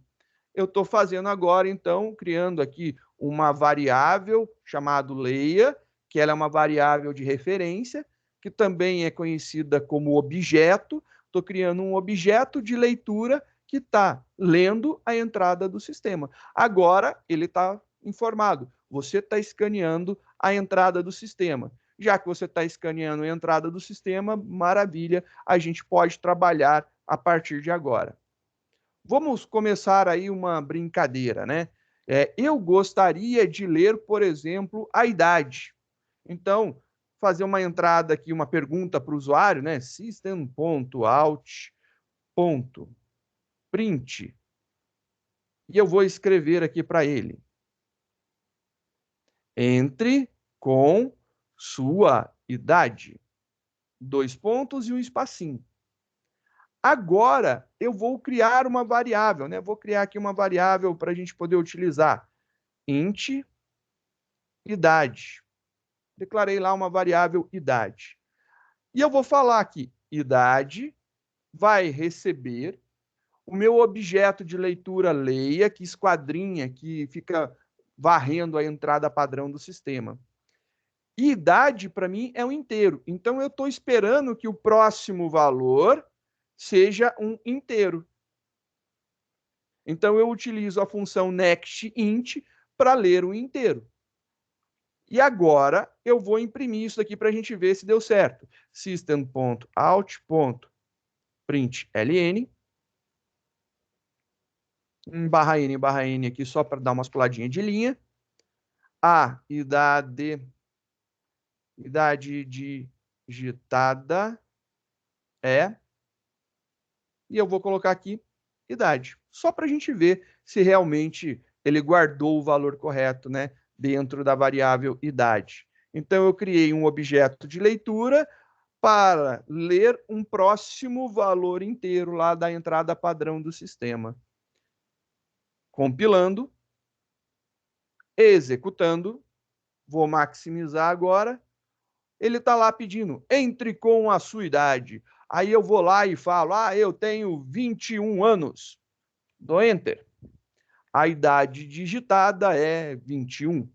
Eu estou fazendo agora, então, criando aqui uma variável chamada leia, que ela é uma variável de referência, que também é conhecida como objeto, Estou criando um objeto de leitura que está lendo a entrada do sistema. Agora, ele está informado. Você está escaneando a entrada do sistema. Já que você está escaneando a entrada do sistema, maravilha, a gente pode trabalhar a partir de agora. Vamos começar aí uma brincadeira, né? Eu gostaria de ler, por exemplo, a idade. Então, fazer uma entrada aqui, uma pergunta para o usuário, né? System.out.print. E eu vou escrever aqui para ele. Entre com sua idade. 2 pontos e um espacinho. Agora, eu vou criar uma variável, né? Vou criar aqui uma variável para a gente poder utilizar. Int idade. Declarei lá uma variável idade. E eu vou falar aqui, idade vai receber o meu objeto de leitura leia, que esquadrinha, que fica varrendo a entrada padrão do sistema. E idade, para mim, é um inteiro. Então, eu estou esperando que o próximo valor seja um inteiro. Então, eu utilizo a função nextInt para ler o inteiro. E agora, eu vou imprimir isso aqui para a gente ver se deu certo. System.out.println barra N aqui só para dar umas puladinhas de linha. A idade digitada é, e eu vou colocar aqui idade, só para a gente ver se realmente ele guardou o valor correto, né, dentro da variável idade. Então, eu criei um objeto de leitura para ler um próximo valor inteiro lá da entrada padrão do sistema. Compilando, executando, vou maximizar agora. Ele está lá pedindo, entre com a sua idade. Aí eu vou lá e falo, eu tenho 21 anos. Dou Enter. A idade digitada é 21.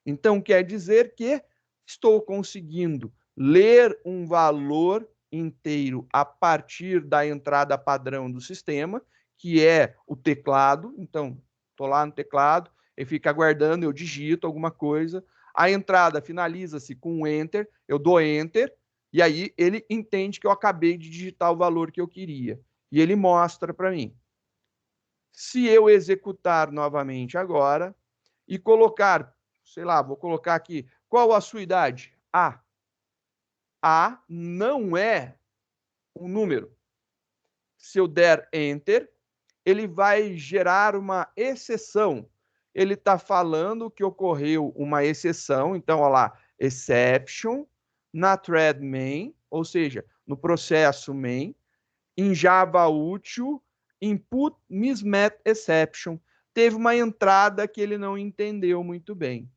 Então, quer dizer que estou conseguindo ler um valor inteiro a partir da entrada padrão do sistema, que é o teclado. Então, estou lá no teclado, ele fica aguardando, eu digito alguma coisa. A entrada finaliza-se com Enter, eu dou Enter, e aí ele entende que eu acabei de digitar o valor que eu queria. E ele mostra para mim. Se eu executar novamente agora e colocar, sei lá, vou colocar aqui, qual a sua idade? A. A não é um número. Se eu der Enter, ele vai gerar uma exceção. Ele está falando que ocorreu uma exceção, então, olha lá, exception na thread main, ou seja, no processo main, em Java útil, input mismatch exception. Teve uma entrada que ele não entendeu muito bem.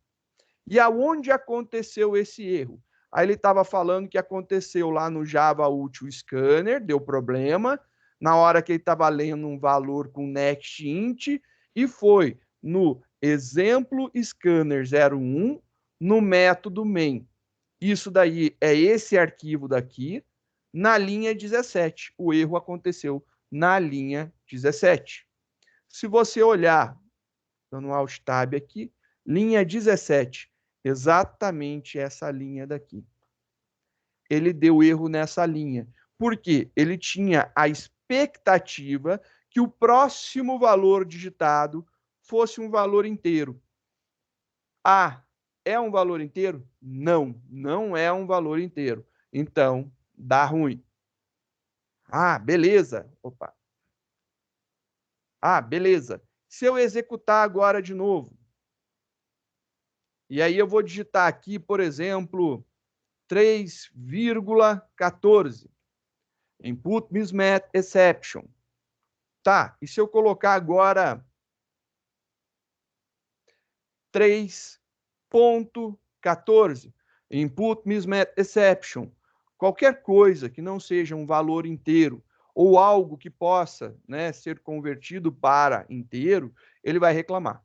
E aonde aconteceu esse erro? Aí ele estava falando que aconteceu lá no Java útil scanner, deu problema, na hora que ele estava lendo um valor com nextInt, e foi no exemplo scanner 01, no método main. Isso daí é esse arquivo daqui, na linha 17. O erro aconteceu na linha 17. Se você olhar, dando um Alt Tab aqui, linha 17, exatamente essa linha daqui. Ele deu erro nessa linha. Por quê? Ele tinha a expectativa que o próximo valor digitado fosse um valor inteiro. É um valor inteiro? Não, não é um valor inteiro. Então, dá ruim. Beleza. Opa. Beleza. Se eu executar agora de novo, e aí eu vou digitar aqui, por exemplo, 3,14. Input mismatch exception. Tá, e se eu colocar agora 3,14? Input mismatch exception. Qualquer coisa que não seja um valor inteiro ou algo que possa, né, ser convertido para inteiro, ele vai reclamar.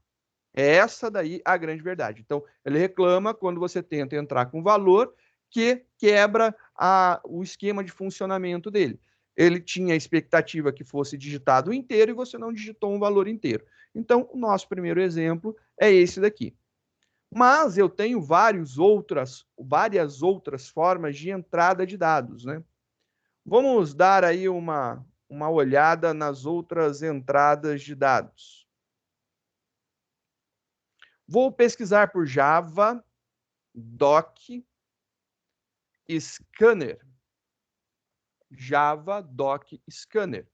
É essa daí a grande verdade. Então, ele reclama quando você tenta entrar com valor que quebra o esquema de funcionamento dele. Ele tinha a expectativa que fosse digitado inteiro e você não digitou um valor inteiro. Então, o nosso primeiro exemplo é esse daqui. Mas eu tenho várias outras formas de entrada de dados, né? Vamos dar aí uma olhada nas outras entradas de dados. Vou pesquisar por Java Doc Scanner. Java Doc Scanner.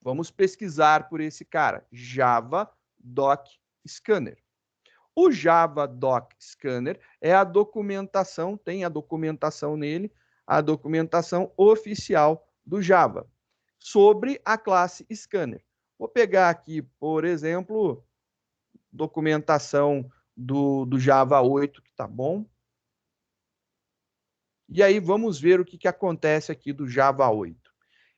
Vamos pesquisar por esse cara, Java Doc Scanner. O Java Doc Scanner é a documentação, tem a documentação nele, a documentação oficial do Java, sobre a classe Scanner. Vou pegar aqui, por exemplo, documentação do Java 8, que tá bom. E aí vamos ver o que acontece aqui do Java 8.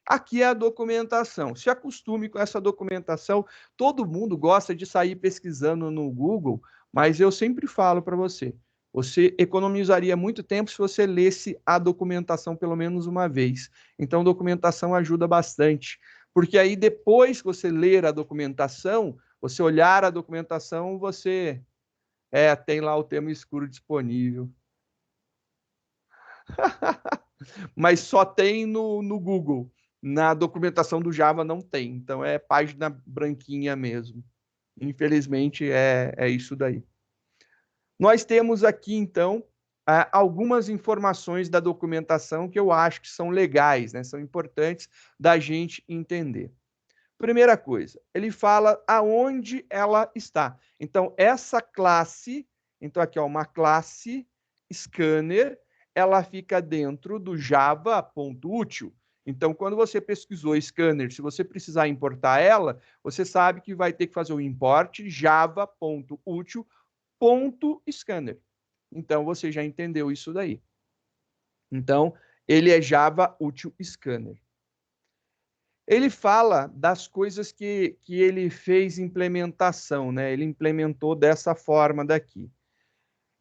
Aqui é a documentação. Se acostume com essa documentação. Todo mundo gosta de sair pesquisando no Google, mas eu sempre falo para você, você economizaria muito tempo se você lesse a documentação pelo menos uma vez. Então, documentação ajuda bastante, porque aí depois que você ler a documentação, você olhar a documentação, você tem lá o tema escuro disponível. Mas só tem no Google. Na documentação do Java não tem. Então é página branquinha mesmo. Infelizmente é isso daí. Nós temos aqui, então, algumas informações da documentação que eu acho que são legais, né? São importantes da gente entender. Primeira coisa, ele fala aonde ela está. Então, essa classe, então aqui, ó, uma classe scanner, ela fica dentro do java.util. Então, quando você pesquisou scanner, se você precisar importar ela, você sabe que vai ter que fazer o import java.util.scanner. Então, você já entendeu isso daí. Então, ele é Java Util Scanner. Ele fala das coisas que ele fez implementação, né? Ele implementou dessa forma daqui.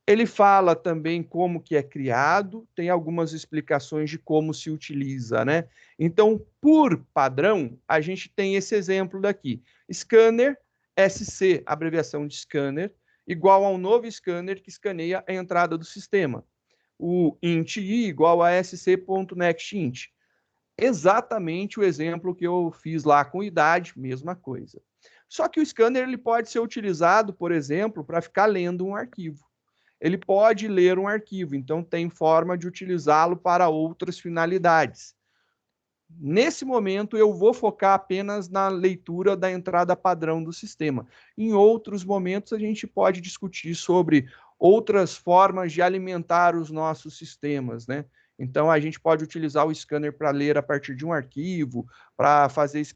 Ele fala também como que é criado, tem algumas explicações de como se utiliza, né? Então, por padrão, a gente tem esse exemplo daqui. Scanner, SC, abreviação de scanner, igual a um novo scanner que escaneia a entrada do sistema. O int i igual a sc.nextInt. Exatamente o exemplo que eu fiz lá com idade, mesma coisa. Só que o scanner ele pode ser utilizado, por exemplo, para ficar lendo um arquivo. Ele pode ler um arquivo, então tem forma de utilizá-lo para outras finalidades. Nesse momento, eu vou focar apenas na leitura da entrada padrão do sistema. Em outros momentos, a gente pode discutir sobre outras formas de alimentar os nossos sistemas, né? Então, a gente pode utilizar o scanner para ler a partir de um arquivo, para fazer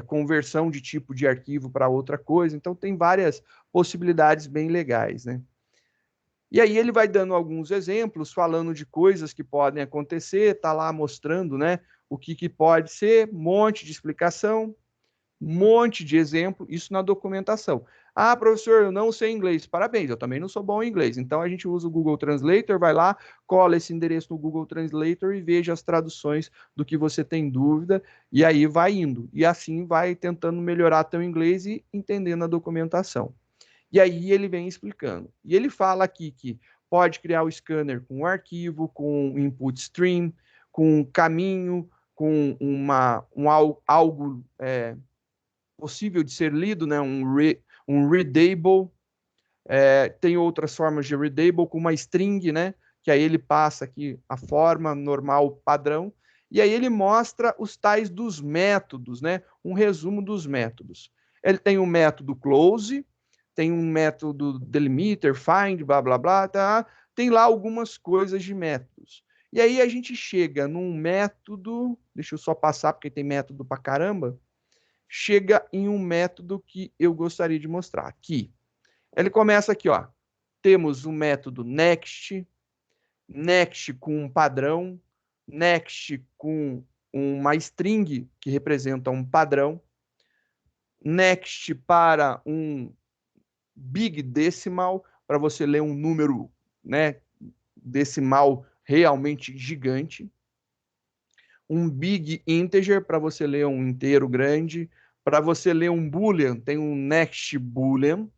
conversão de tipo de arquivo para outra coisa. Então, tem várias possibilidades bem legais, né? E aí ele vai dando alguns exemplos, falando de coisas que podem acontecer, está lá mostrando, né, o que pode ser, monte de explicação, monte de exemplo, isso na documentação. Ah, professor, eu não sei inglês. Parabéns, eu também não sou bom em inglês. Então a gente usa o Google Translator, vai lá, cola esse endereço no Google Translator e veja as traduções do que você tem dúvida, e aí vai indo. E assim vai tentando melhorar teu inglês e entendendo a documentação. E aí ele vem explicando. E ele fala aqui que pode criar o scanner com um arquivo, com um input stream, com um caminho, com algo possível de ser lido, né? um readable. Tem outras formas de readable com uma string, né? Que aí ele passa aqui a forma normal padrão. E aí ele mostra os tais dos métodos, né? Um resumo dos métodos. Ele tem um método close, tem um método delimiter, find, blá, blá, blá, tá? Tem lá algumas coisas de métodos. E aí a gente chega num método, deixa eu só passar porque tem método pra caramba, chega em um método que eu gostaria de mostrar aqui. Ele começa aqui, ó. Temos um método next, next com um padrão, next com uma string que representa um padrão, next para um big decimal, para você ler um número, né, decimal realmente gigante. Um big integer, para você ler um inteiro grande. Para você ler um boolean, tem um next boolean.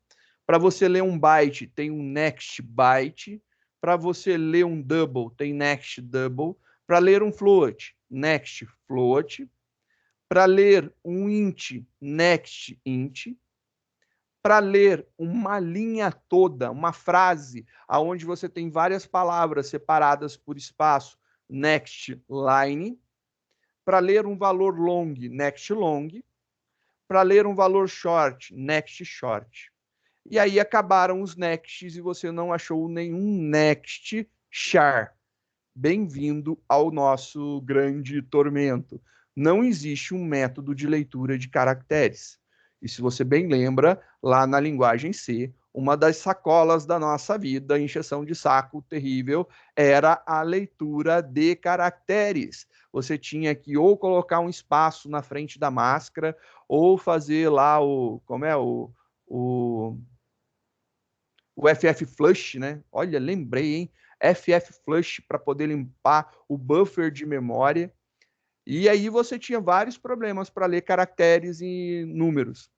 Para você ler um byte, tem um next byte. Para você ler um double, tem next double. Para ler um float, next float. Para ler um int, next int. Para ler uma linha toda, uma frase, aonde você tem várias palavras separadas por espaço, next line. Para ler um valor long, next long. Para ler um valor short, next short. E aí acabaram os nexts e você não achou nenhum next char. Bem-vindo ao nosso grande tormento. Não existe um método de leitura de caracteres. E se você bem lembra, lá na linguagem C, uma das sacolas da nossa vida, a encheção de saco terrível, era a leitura de caracteres. Você tinha que ou colocar um espaço na frente da máscara, ou fazer lá o FF Flush, né? Olha, lembrei, hein? FF Flush para poder limpar o buffer de memória. E aí você tinha vários problemas para ler caracteres e números.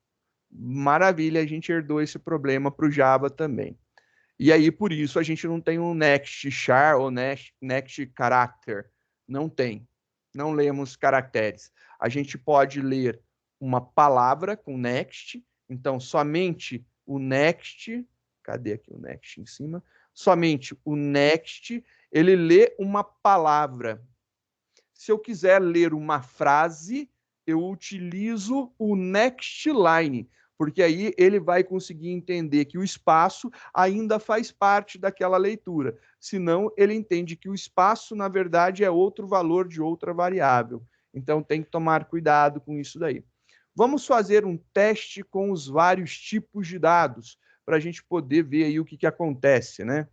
Maravilha, a gente herdou esse problema para o Java também. E aí, por isso, a gente não tem um next char ou next character. Não tem. Não lemos caracteres. A gente pode ler uma palavra com next, então somente o next, cadê aqui o next em cima? Somente o next, ele lê uma palavra. Se eu quiser ler uma frase, eu utilizo o next line, porque aí ele vai conseguir entender que o espaço ainda faz parte daquela leitura. Senão, ele entende que o espaço, na verdade, é outro valor de outra variável. Então, tem que tomar cuidado com isso daí. Vamos fazer um teste com os vários tipos de dados, para a gente poder ver aí o que acontece, né?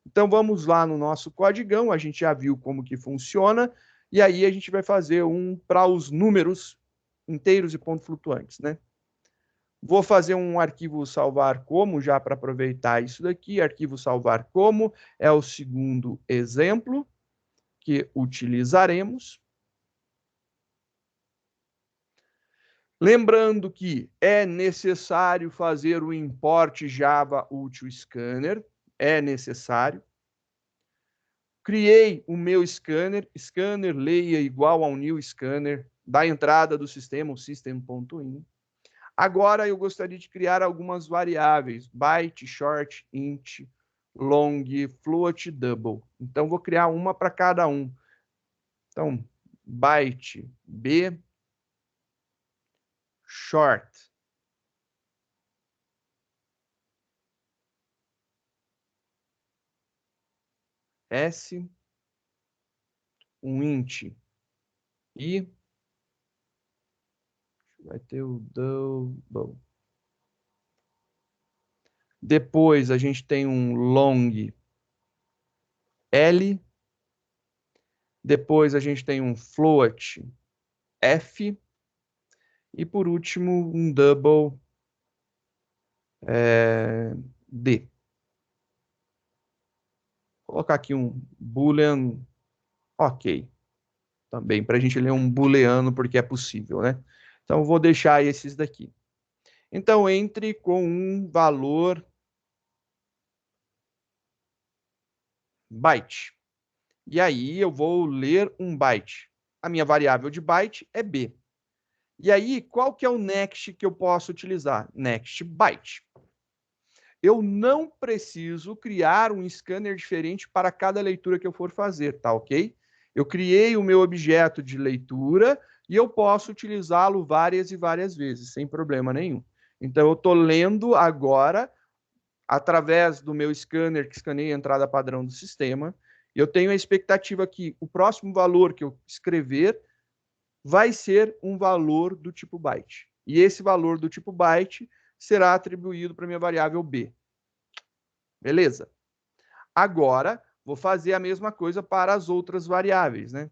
Então, vamos lá no nosso codigão, a gente já viu como que funciona, e aí a gente vai fazer um para os números inteiros e pontos flutuantes, né? Vou fazer um arquivo salvar como, já para aproveitar isso daqui. Arquivo salvar como é o segundo exemplo que utilizaremos. Lembrando que é necessário fazer o import Java Util Scanner, é necessário. Criei o meu scanner, scanner leia igual ao new scanner da entrada do sistema, o system.in. Agora eu gostaria de criar algumas variáveis, byte, short, int, long, float, double. Então vou criar uma para cada um. Então, byte b, short, s, um int i, vai ter o double. Depois a gente tem um long L. Depois a gente tem um float F. E por último, um double D. Vou colocar aqui um boolean ok. Também para a gente ler um booleano, porque é possível, né? Então, vou deixar esses daqui. Então, entre com um valor byte. E aí, eu vou ler um byte. A minha variável de byte é B. E aí, qual que é o next que eu posso utilizar? Next byte. Eu não preciso criar um scanner diferente para cada leitura que eu for fazer, tá ok? Eu criei o meu objeto de leitura e eu posso utilizá-lo várias e várias vezes, sem problema nenhum. Então, eu estou lendo agora, através do meu scanner, que escaneia a entrada padrão do sistema, e eu tenho a expectativa que o próximo valor que eu escrever vai ser um valor do tipo byte. E esse valor do tipo byte será atribuído para a minha variável B. Beleza? Agora, vou fazer a mesma coisa para as outras variáveis, né?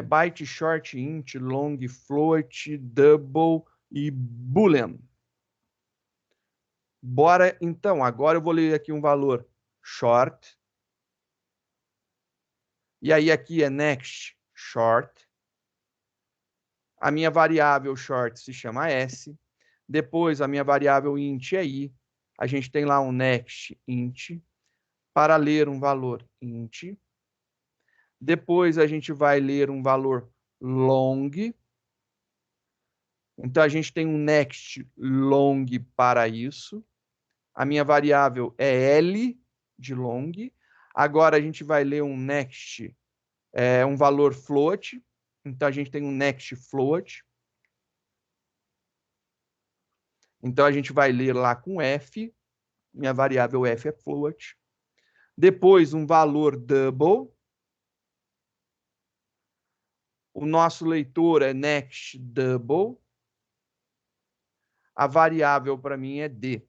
Byte, short, int, long, float, double e boolean. Bora, então, agora eu vou ler aqui um valor short. E aí aqui é next short. A minha variável short se chama S. Depois a minha variável int é I. A gente tem lá um next int para ler um valor int. Depois a gente vai ler um valor long. Então a gente tem um next long para isso. A minha variável é L de long. Agora a gente vai ler um next, um valor float. Então a gente tem um next float. Então a gente vai ler lá com F. Minha variável F é float. Depois um valor double. O nosso leitor é next double. A variável para mim é D.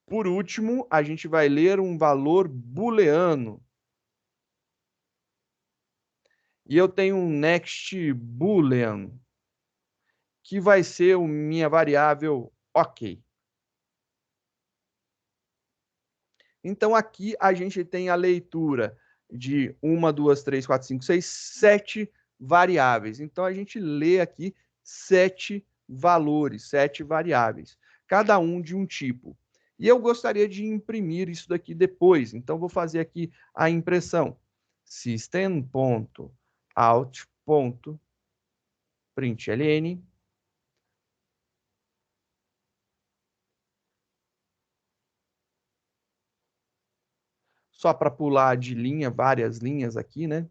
Por último, a gente vai ler um valor booleano. E eu tenho um next boolean, que vai ser a minha variável OK. Então, aqui a gente tem a leitura de 1, 2, 3, 4, 5, 6, 7 variáveis. Então, a gente lê aqui 7 valores, 7 variáveis, cada um de um tipo. E eu gostaria de imprimir isso daqui depois. Então, vou fazer aqui a impressão. System.out.println. Só para pular de linha, várias linhas aqui, né?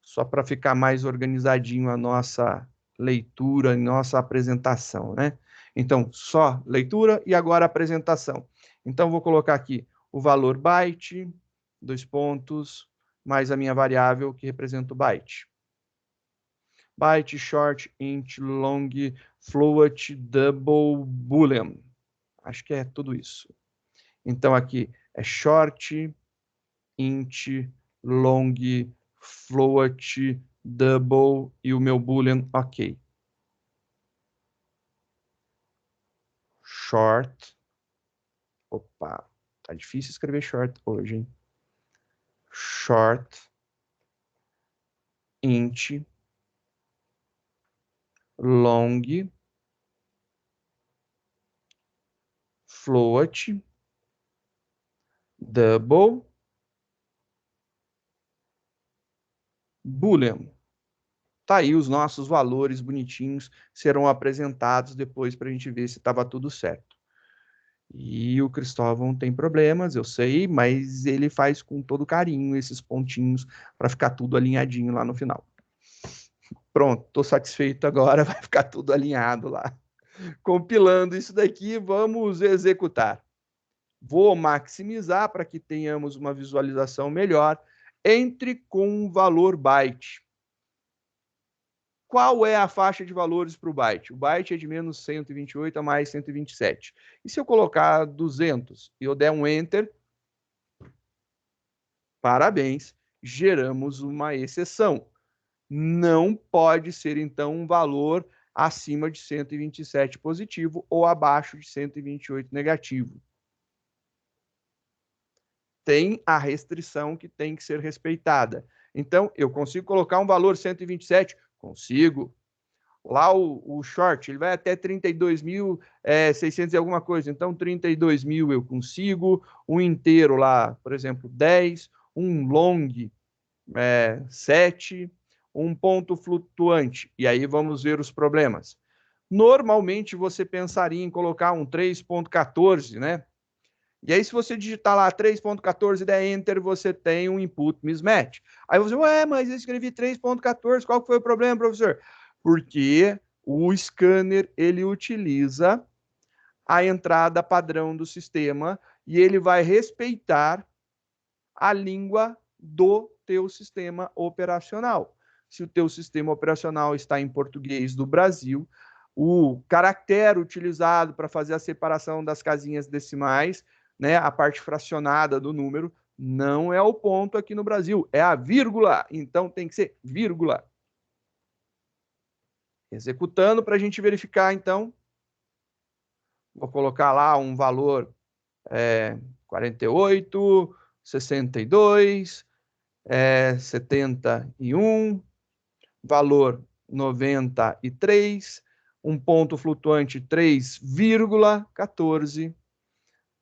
Só para ficar mais organizadinho a nossa leitura, a nossa apresentação, né? Então, só leitura e agora apresentação. Então, vou colocar aqui o valor byte, 2 pontos, mais a minha variável que representa o byte. Byte, short, int, long, float, double, boolean. Acho que é tudo isso. Então, aqui é short, int, long, float, double e o meu boolean OK. Short. Opa, tá difícil escrever short hoje, hein? Short, int, long, float, double, boolean. Tá aí os nossos valores bonitinhos, serão apresentados depois para a gente ver se estava tudo certo. E o Cristóvão tem problemas, eu sei, mas ele faz com todo carinho esses pontinhos para ficar tudo alinhadinho lá no final. Pronto, estou satisfeito agora, vai ficar tudo alinhado lá. Compilando isso daqui, vamos executar. Vou maximizar para que tenhamos uma visualização melhor. Entre com o valor byte. Qual é a faixa de valores para o byte? O byte é de menos 128 a mais 127. E se eu colocar 200 e eu der um Enter, parabéns, geramos uma exceção. Não pode ser, então, um valor acima de 127 positivo ou abaixo de 128 negativo. Tem a restrição que tem que ser respeitada. Então, eu consigo colocar um valor 127? Consigo. Lá o short, ele vai até 32.600 e alguma coisa. Então, 32 mil eu consigo. Um inteiro lá, por exemplo, 10. Um long, 7. Um ponto flutuante. E aí vamos ver os problemas. Normalmente, você pensaria em colocar um 3.14, né? E aí, se você digitar lá 3.14 e der Enter, você tem um input mismatch. Aí você, ué, mas eu escrevi 3.14, qual foi o problema, professor? Porque o scanner, ele utiliza a entrada padrão do sistema e ele vai respeitar a língua do teu sistema operacional. Se o teu sistema operacional está em português do Brasil, o caractere utilizado para fazer a separação das casinhas decimais, né, a parte fracionada do número, não é o ponto aqui no Brasil, é a vírgula. Então tem que ser vírgula. Executando para a gente verificar, então. Vou colocar lá um valor 48, 62, 71, valor 93, um ponto flutuante 3,14,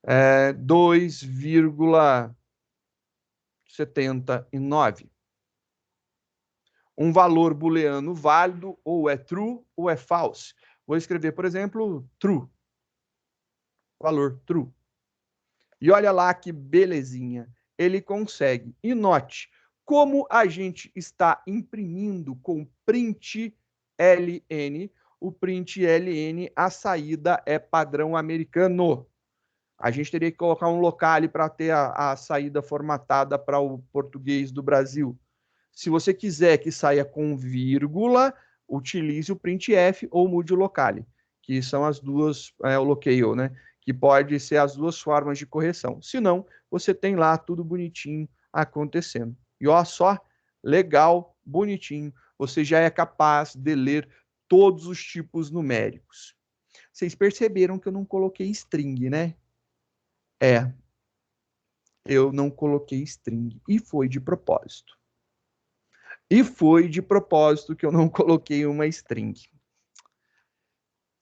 2,79. Um valor booleano válido ou é true ou é false. Vou escrever, por exemplo, true. Valor true. E olha lá que belezinha. Ele consegue. E note, como a gente está imprimindo com print LN, o print LN, a saída é padrão americano. A gente teria que colocar um locale para ter a saída formatada para o português do Brasil. Se você quiser que saia com vírgula, utilize o printf ou mude o locale, que são as duas, o locale, né? Que pode ser as duas formas de correção. Se não, você tem lá tudo bonitinho acontecendo. E olha só, legal, bonitinho. Você já é capaz de ler todos os tipos numéricos. Vocês perceberam que eu não coloquei string, né? Eu não coloquei string. E foi de propósito. E foi de propósito que eu não coloquei uma string.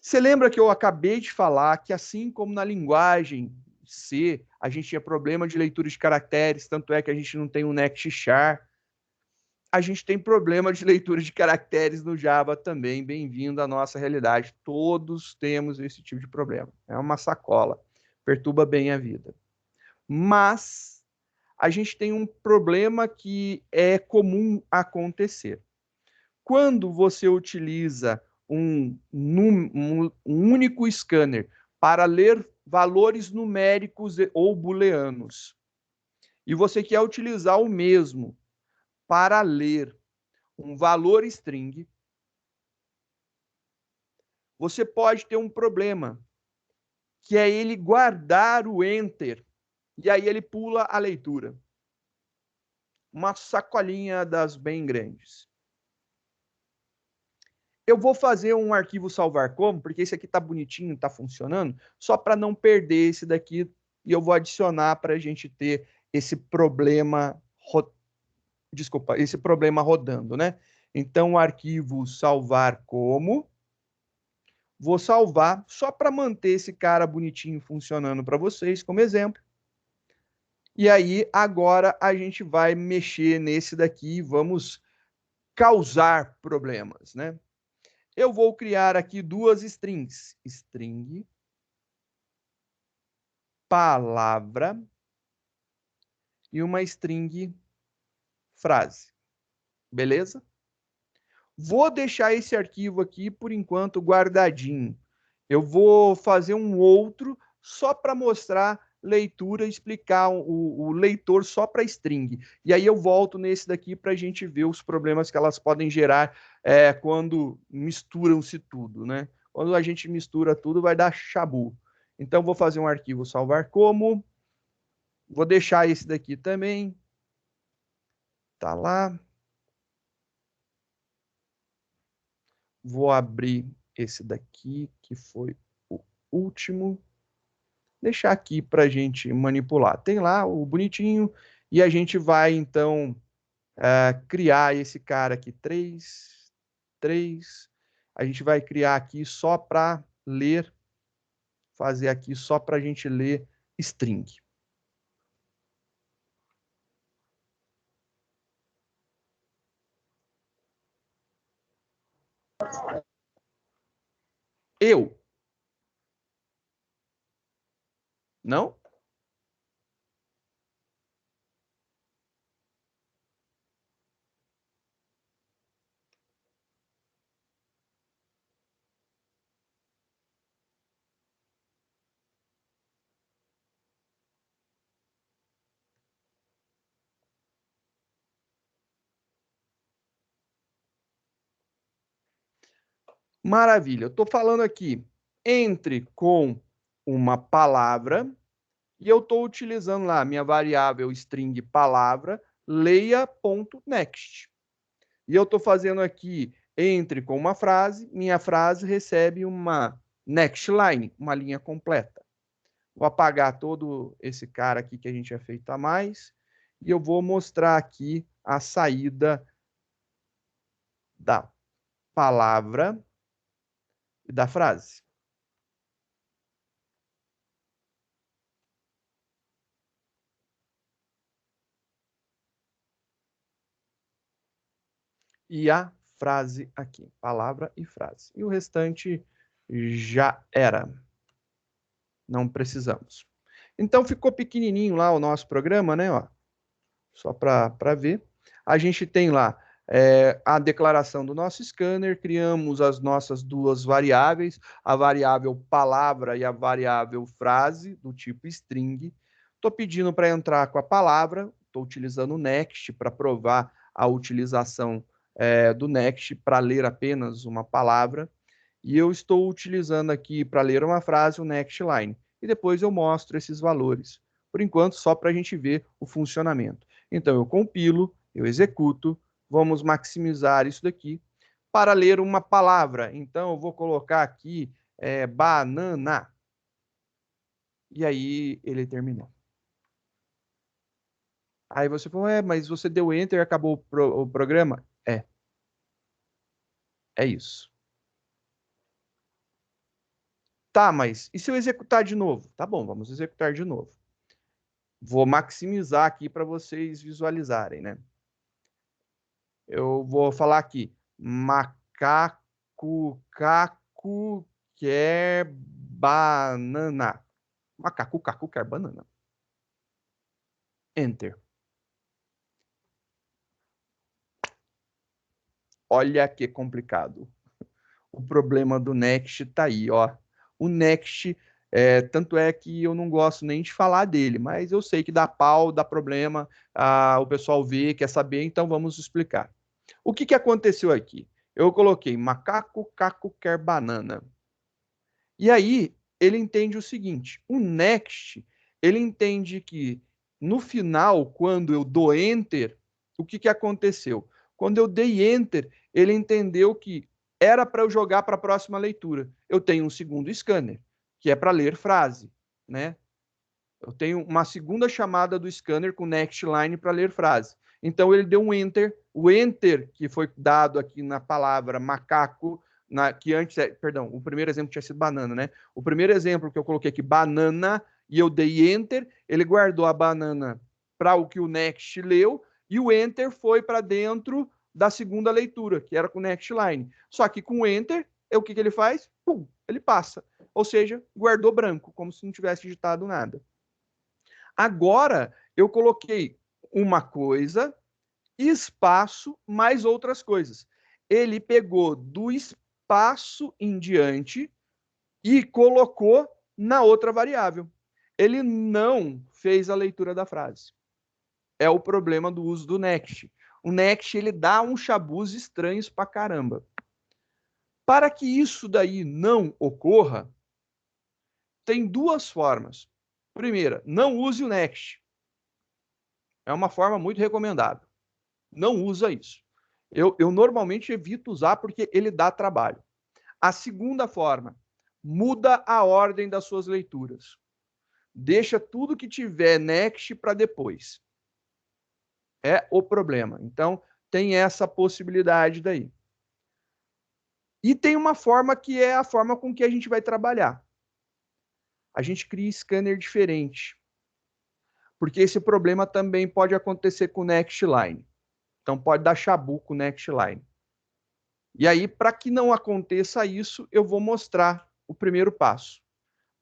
Você lembra que eu acabei de falar que, assim como na linguagem C, a gente tinha problema de leitura de caracteres, tanto é que a gente não tem um next char, a gente tem problema de leitura de caracteres no Java também. Bem-vindo à nossa realidade. Todos temos esse tipo de problema. É uma sacola. Perturba bem a vida. Mas a gente tem um problema que é comum acontecer. Quando você utiliza um único scanner para ler valores numéricos ou booleanos, e você quer utilizar o mesmo para ler um valor string, você pode ter um problema, que é ele guardar o enter, e aí ele pula a leitura. Uma sacolinha das bem grandes. Eu vou fazer um arquivo salvar como, porque esse aqui tá bonitinho, tá funcionando, só para não perder esse daqui, e eu vou adicionar para a gente ter esse problema, esse problema rodando, né? Então, o arquivo salvar como, vou salvar só para manter esse cara bonitinho funcionando para vocês, como exemplo. E aí, agora a gente vai mexer nesse daqui e vamos causar problemas, né? Eu vou criar aqui duas strings. String, palavra e uma string frase. Beleza? Vou deixar esse arquivo aqui, por enquanto, guardadinho. Eu vou fazer um outro só para mostrar leitura, explicar o leitor só para string. E aí eu volto nesse daqui para a gente ver os problemas que elas podem gerar quando misturam-se tudo, né? Quando a gente mistura tudo, vai dar chabu. Então, vou fazer um arquivo salvar como. Vou deixar esse daqui também. Tá lá. Vou abrir esse daqui, que foi o último. Deixar aqui para a gente manipular. Tem lá o bonitinho e a gente vai, então, criar esse cara aqui, 3. A gente vai criar aqui só para ler, fazer aqui só para a gente ler string. Eu. Não? Maravilha. Eu estou falando aqui entre com uma palavra e eu estou utilizando lá minha variável string palavra, leia.next. E eu estou fazendo aqui entre com uma frase, minha frase recebe uma next line, uma linha completa. Vou apagar todo esse cara aqui que a gente tinha feito a mais e eu vou mostrar aqui a saída da palavra e da frase. E a frase aqui, palavra e frase. E o restante já era. Não precisamos. Então ficou pequenininho lá o nosso programa, né? Ó, só para ver. A gente tem lá a declaração do nosso scanner, criamos as nossas duas variáveis, a variável palavra e a variável frase, do tipo string. Estou pedindo para entrar com a palavra, estou utilizando o next para provar a utilização do next para ler apenas uma palavra. E eu estou utilizando aqui para ler uma frase o next line. E depois eu mostro esses valores. Por enquanto, só para a gente ver o funcionamento. Então, eu compilo, eu executo, vamos maximizar isso daqui para ler uma palavra. Então, eu vou colocar aqui banana. E aí, ele terminou. Aí você falou, mas você deu enter e acabou o programa? É isso. Tá, mas e se eu executar de novo? Tá bom, vamos executar de novo. Vou maximizar aqui para vocês visualizarem, né? Eu vou falar aqui. Macaco caco quer banana. Macaco caco quer banana. Enter. Olha que complicado. O problema do Next tá aí, ó. O Next, tanto é que eu não gosto nem de falar dele, mas eu sei que dá pau, dá problema, o pessoal vê, quer saber, então vamos explicar. O que, que aconteceu aqui? Eu coloquei macaco, caco, quer banana. E aí, ele entende o seguinte, o Next, ele entende que no final, quando eu dou Enter, o que, que aconteceu? Quando eu dei Enter, ele entendeu que era para eu jogar para a próxima leitura. Eu tenho um segundo scanner, que é para ler frase, né? Eu tenho uma segunda chamada do scanner com next line para ler frase. Então ele deu um enter. O enter que foi dado aqui na palavra macaco, que antes, perdão, o primeiro exemplo tinha sido banana, né? O primeiro exemplo que eu coloquei aqui, banana, e eu dei enter, ele guardou a banana para o que o next leu, e o enter foi para dentro da segunda leitura, que era com next line. Só que com enter, o que, que ele faz? Pum, ele passa. Ou seja, guardou branco, como se não tivesse digitado nada. Agora eu coloquei uma coisa, espaço, mais outras coisas. Ele pegou do espaço em diante e colocou na outra variável. Ele não fez a leitura da frase. É o problema do uso do next. O next ele dá uns chabus estranhos pra caramba. Para que isso daí não ocorra, tem duas formas. Primeira, não use o next. É uma forma muito recomendável. Não usa isso. Eu normalmente evito usar porque ele dá trabalho. A segunda forma, muda a ordem das suas leituras. Deixa tudo que tiver next para depois. É o problema. Então, tem essa possibilidade daí. E tem uma forma que é a forma com que a gente vai trabalhar. A gente cria scanner diferente. Porque esse problema também pode acontecer com o next line. Então, pode dar chabu com o next line. E aí, para que não aconteça isso, eu vou mostrar o primeiro passo.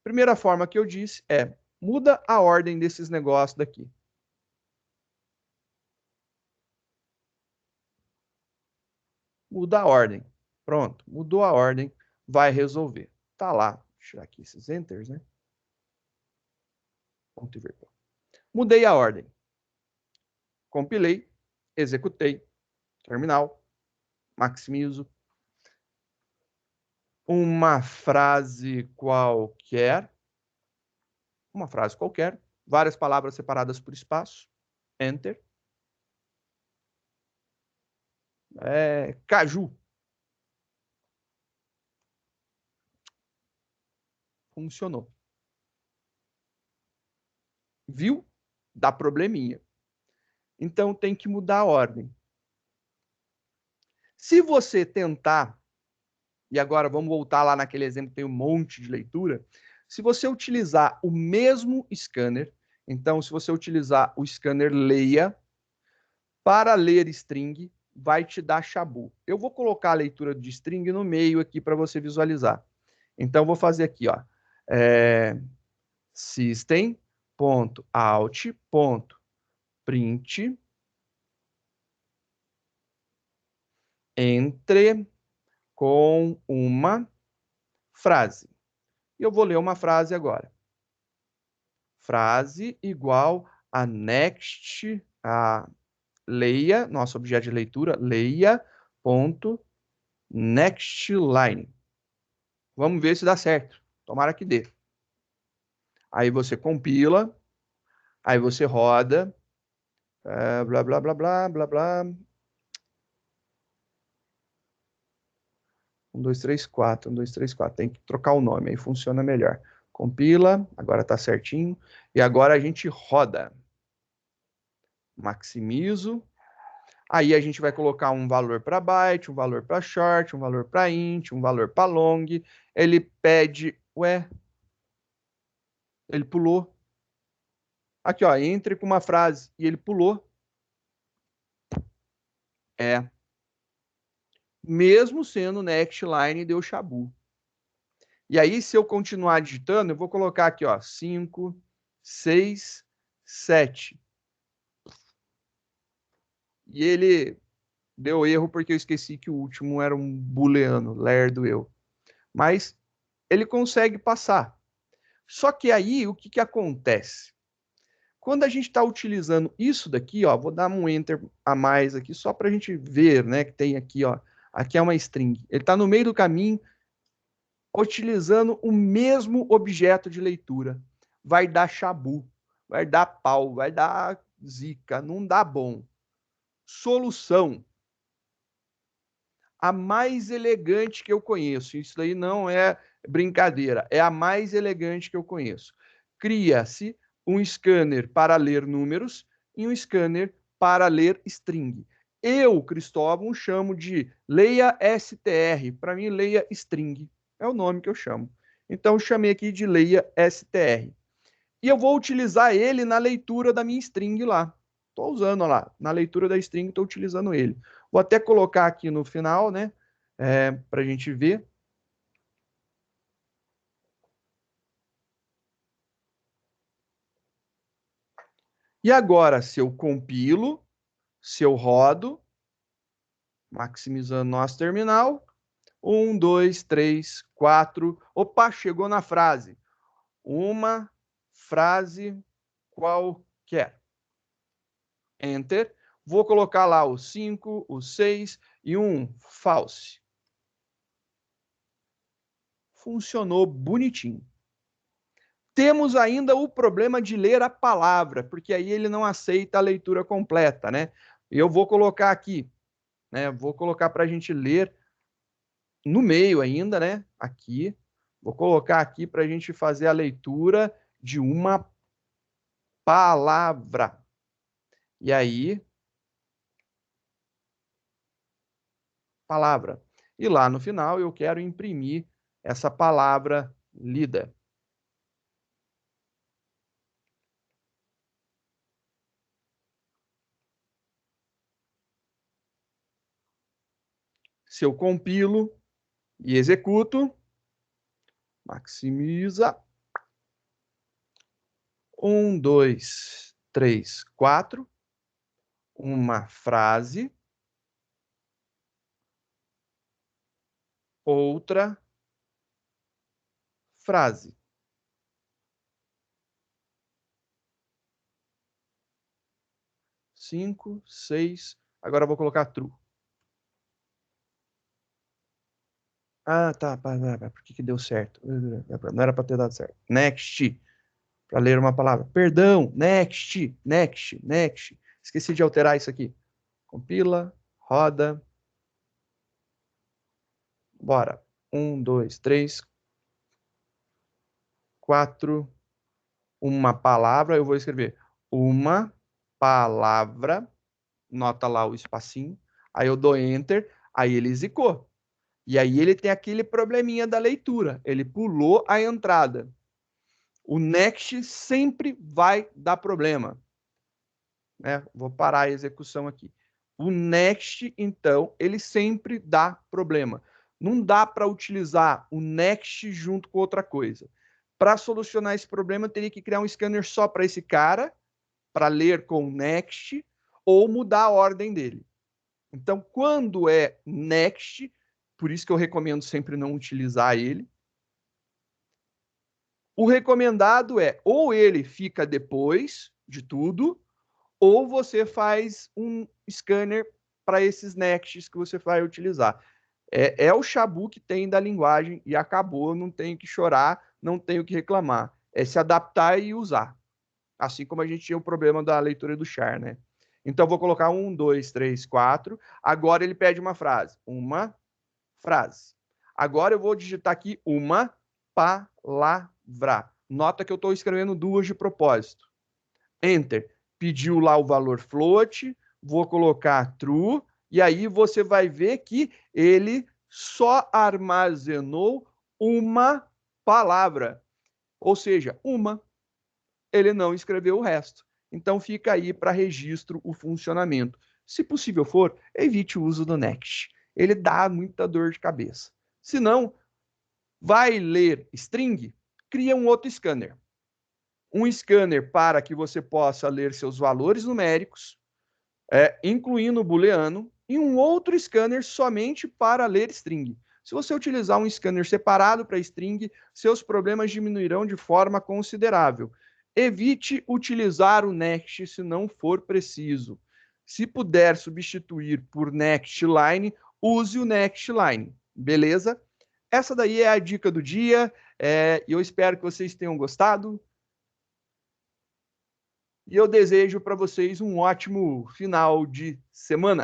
A primeira forma que eu disse é, muda a ordem desses negócios daqui. Muda a ordem. Pronto, mudou a ordem, vai resolver. Tá lá, vou tirar aqui esses enters, né? Ponto e vírgula. Mudei a ordem. Compilei, executei, terminal, maximizo. Uma frase qualquer, várias palavras separadas por espaço, enter. Caju. Funcionou. Viu? Dá probleminha. Então, tem que mudar a ordem. Se você tentar, e agora vamos voltar lá naquele exemplo que tem um monte de leitura, se você utilizar o mesmo scanner, então, se você utilizar o scanner Leia, para ler string, vai te dar chabu. Eu vou colocar a leitura de string no meio aqui para você visualizar. Então, vou fazer aqui, ó. System.out.print entre com uma frase. E eu vou ler uma frase agora. Frase igual a next, a leia, nosso objeto de leitura, leia.nextLine. Vamos ver se dá certo. Tomara que dê. Aí você compila, aí você roda, blá, blá, blá, blá, blá, blá. 1, 2, 3, 4, 1, 2, 3, 4. Tem que trocar o nome, aí funciona melhor. Compila, agora tá certinho. E agora a gente roda. Maximizo. Aí a gente vai colocar um valor para byte, um valor para short, um valor para int, um valor para long. Ele pede, ué, ele pulou. Aqui, ó, entre com uma frase e ele pulou. Mesmo sendo nextline, deu chabu. E aí, se eu continuar digitando, eu vou colocar aqui, ó, 5, 6, 7. E ele deu erro porque eu esqueci que o último era um booleano, lerdo eu. Mas ele consegue passar. Só que aí, o que, que acontece? Quando a gente está utilizando isso daqui, ó, vou dar um enter a mais aqui, só para a gente ver, né, que tem aqui, ó, aqui é uma string. Ele está no meio do caminho, utilizando o mesmo objeto de leitura. Vai dar chabu, vai dar pau, vai dar zica, não dá bom. Solução. A mais elegante que eu conheço. Isso daí não é brincadeira, é a mais elegante que eu conheço. Cria-se um scanner para ler números e um scanner para ler string. Eu, Cristóvão, chamo de leia str. Para mim, leia string. É o nome que eu chamo. Então, eu chamei aqui de leia str. E eu vou utilizar ele na leitura da minha string lá. Estou usando lá. Na leitura da string, estou utilizando ele. Vou até colocar aqui no final, né? Para a gente ver. E agora, se eu compilo, se eu rodo, maximizando nosso terminal, 1, 2, 3, 4. Opa, chegou na frase. Uma frase qualquer. Enter. Vou colocar lá o 5, o 6 e um false. Funcionou bonitinho. Temos ainda o problema de ler a palavra, porque aí ele não aceita a leitura completa, né? Eu vou colocar aqui, né? Vou colocar para a gente ler no meio ainda, né? Aqui. Vou colocar aqui para a gente fazer a leitura de uma palavra. E aí, palavra. E lá no final eu quero imprimir essa palavra lida. Se eu compilo e executo, maximiza. 1, 2, 3, 4. Uma frase. Outra frase. 5, 6. Agora eu vou colocar true. Ah, tá. Por que deu certo? Não era para ter dado certo. Next. Para ler uma palavra. Perdão. Next. Esqueci de alterar isso aqui. Compila. Roda. Bora. 1, 2, 3. 4, uma palavra, eu vou escrever uma palavra, nota lá o espacinho, aí eu dou Enter, aí ele zicou. E aí ele tem aquele probleminha da leitura, ele pulou a entrada. O next sempre vai dar problema. Né? Vou parar a execução aqui. O next, então, ele sempre dá problema. Não dá para utilizar o next junto com outra coisa. Para solucionar esse problema, eu teria que criar um scanner só para esse cara, para ler com next, ou mudar a ordem dele. Então, quando é next, por isso que eu recomendo sempre não utilizar ele, o recomendado é ou ele fica depois de tudo, ou você faz um scanner para esses nexts que você vai utilizar. É o chabu que tem da linguagem e acabou, não tenho que chorar, não tenho que reclamar. É se adaptar e usar. Assim como a gente tinha o problema da leitura do char, né? Então, vou colocar 1, 2, 3, 4. Agora ele pede uma frase. Uma frase. Agora eu vou digitar aqui uma palavra. Nota que eu estou escrevendo duas de propósito. Enter. Pediu lá o valor float, vou colocar true, e aí você vai ver que ele só armazenou uma palavra. Ou seja, uma. Ele não escreveu o resto. Então fica aí para registro o funcionamento. Se possível for, evite o uso do next. Ele dá muita dor de cabeça. Se não, vai ler string, cria um outro scanner. Um scanner para que você possa ler seus valores numéricos, incluindo o booleano, e um outro scanner somente para ler string. Se você utilizar um scanner separado para string, seus problemas diminuirão de forma considerável. Evite utilizar o next se não for preciso. Se puder substituir por next line, use o next line, beleza? Essa daí é a dica do dia, e eu espero que vocês tenham gostado. E eu desejo para vocês um ótimo final de semana.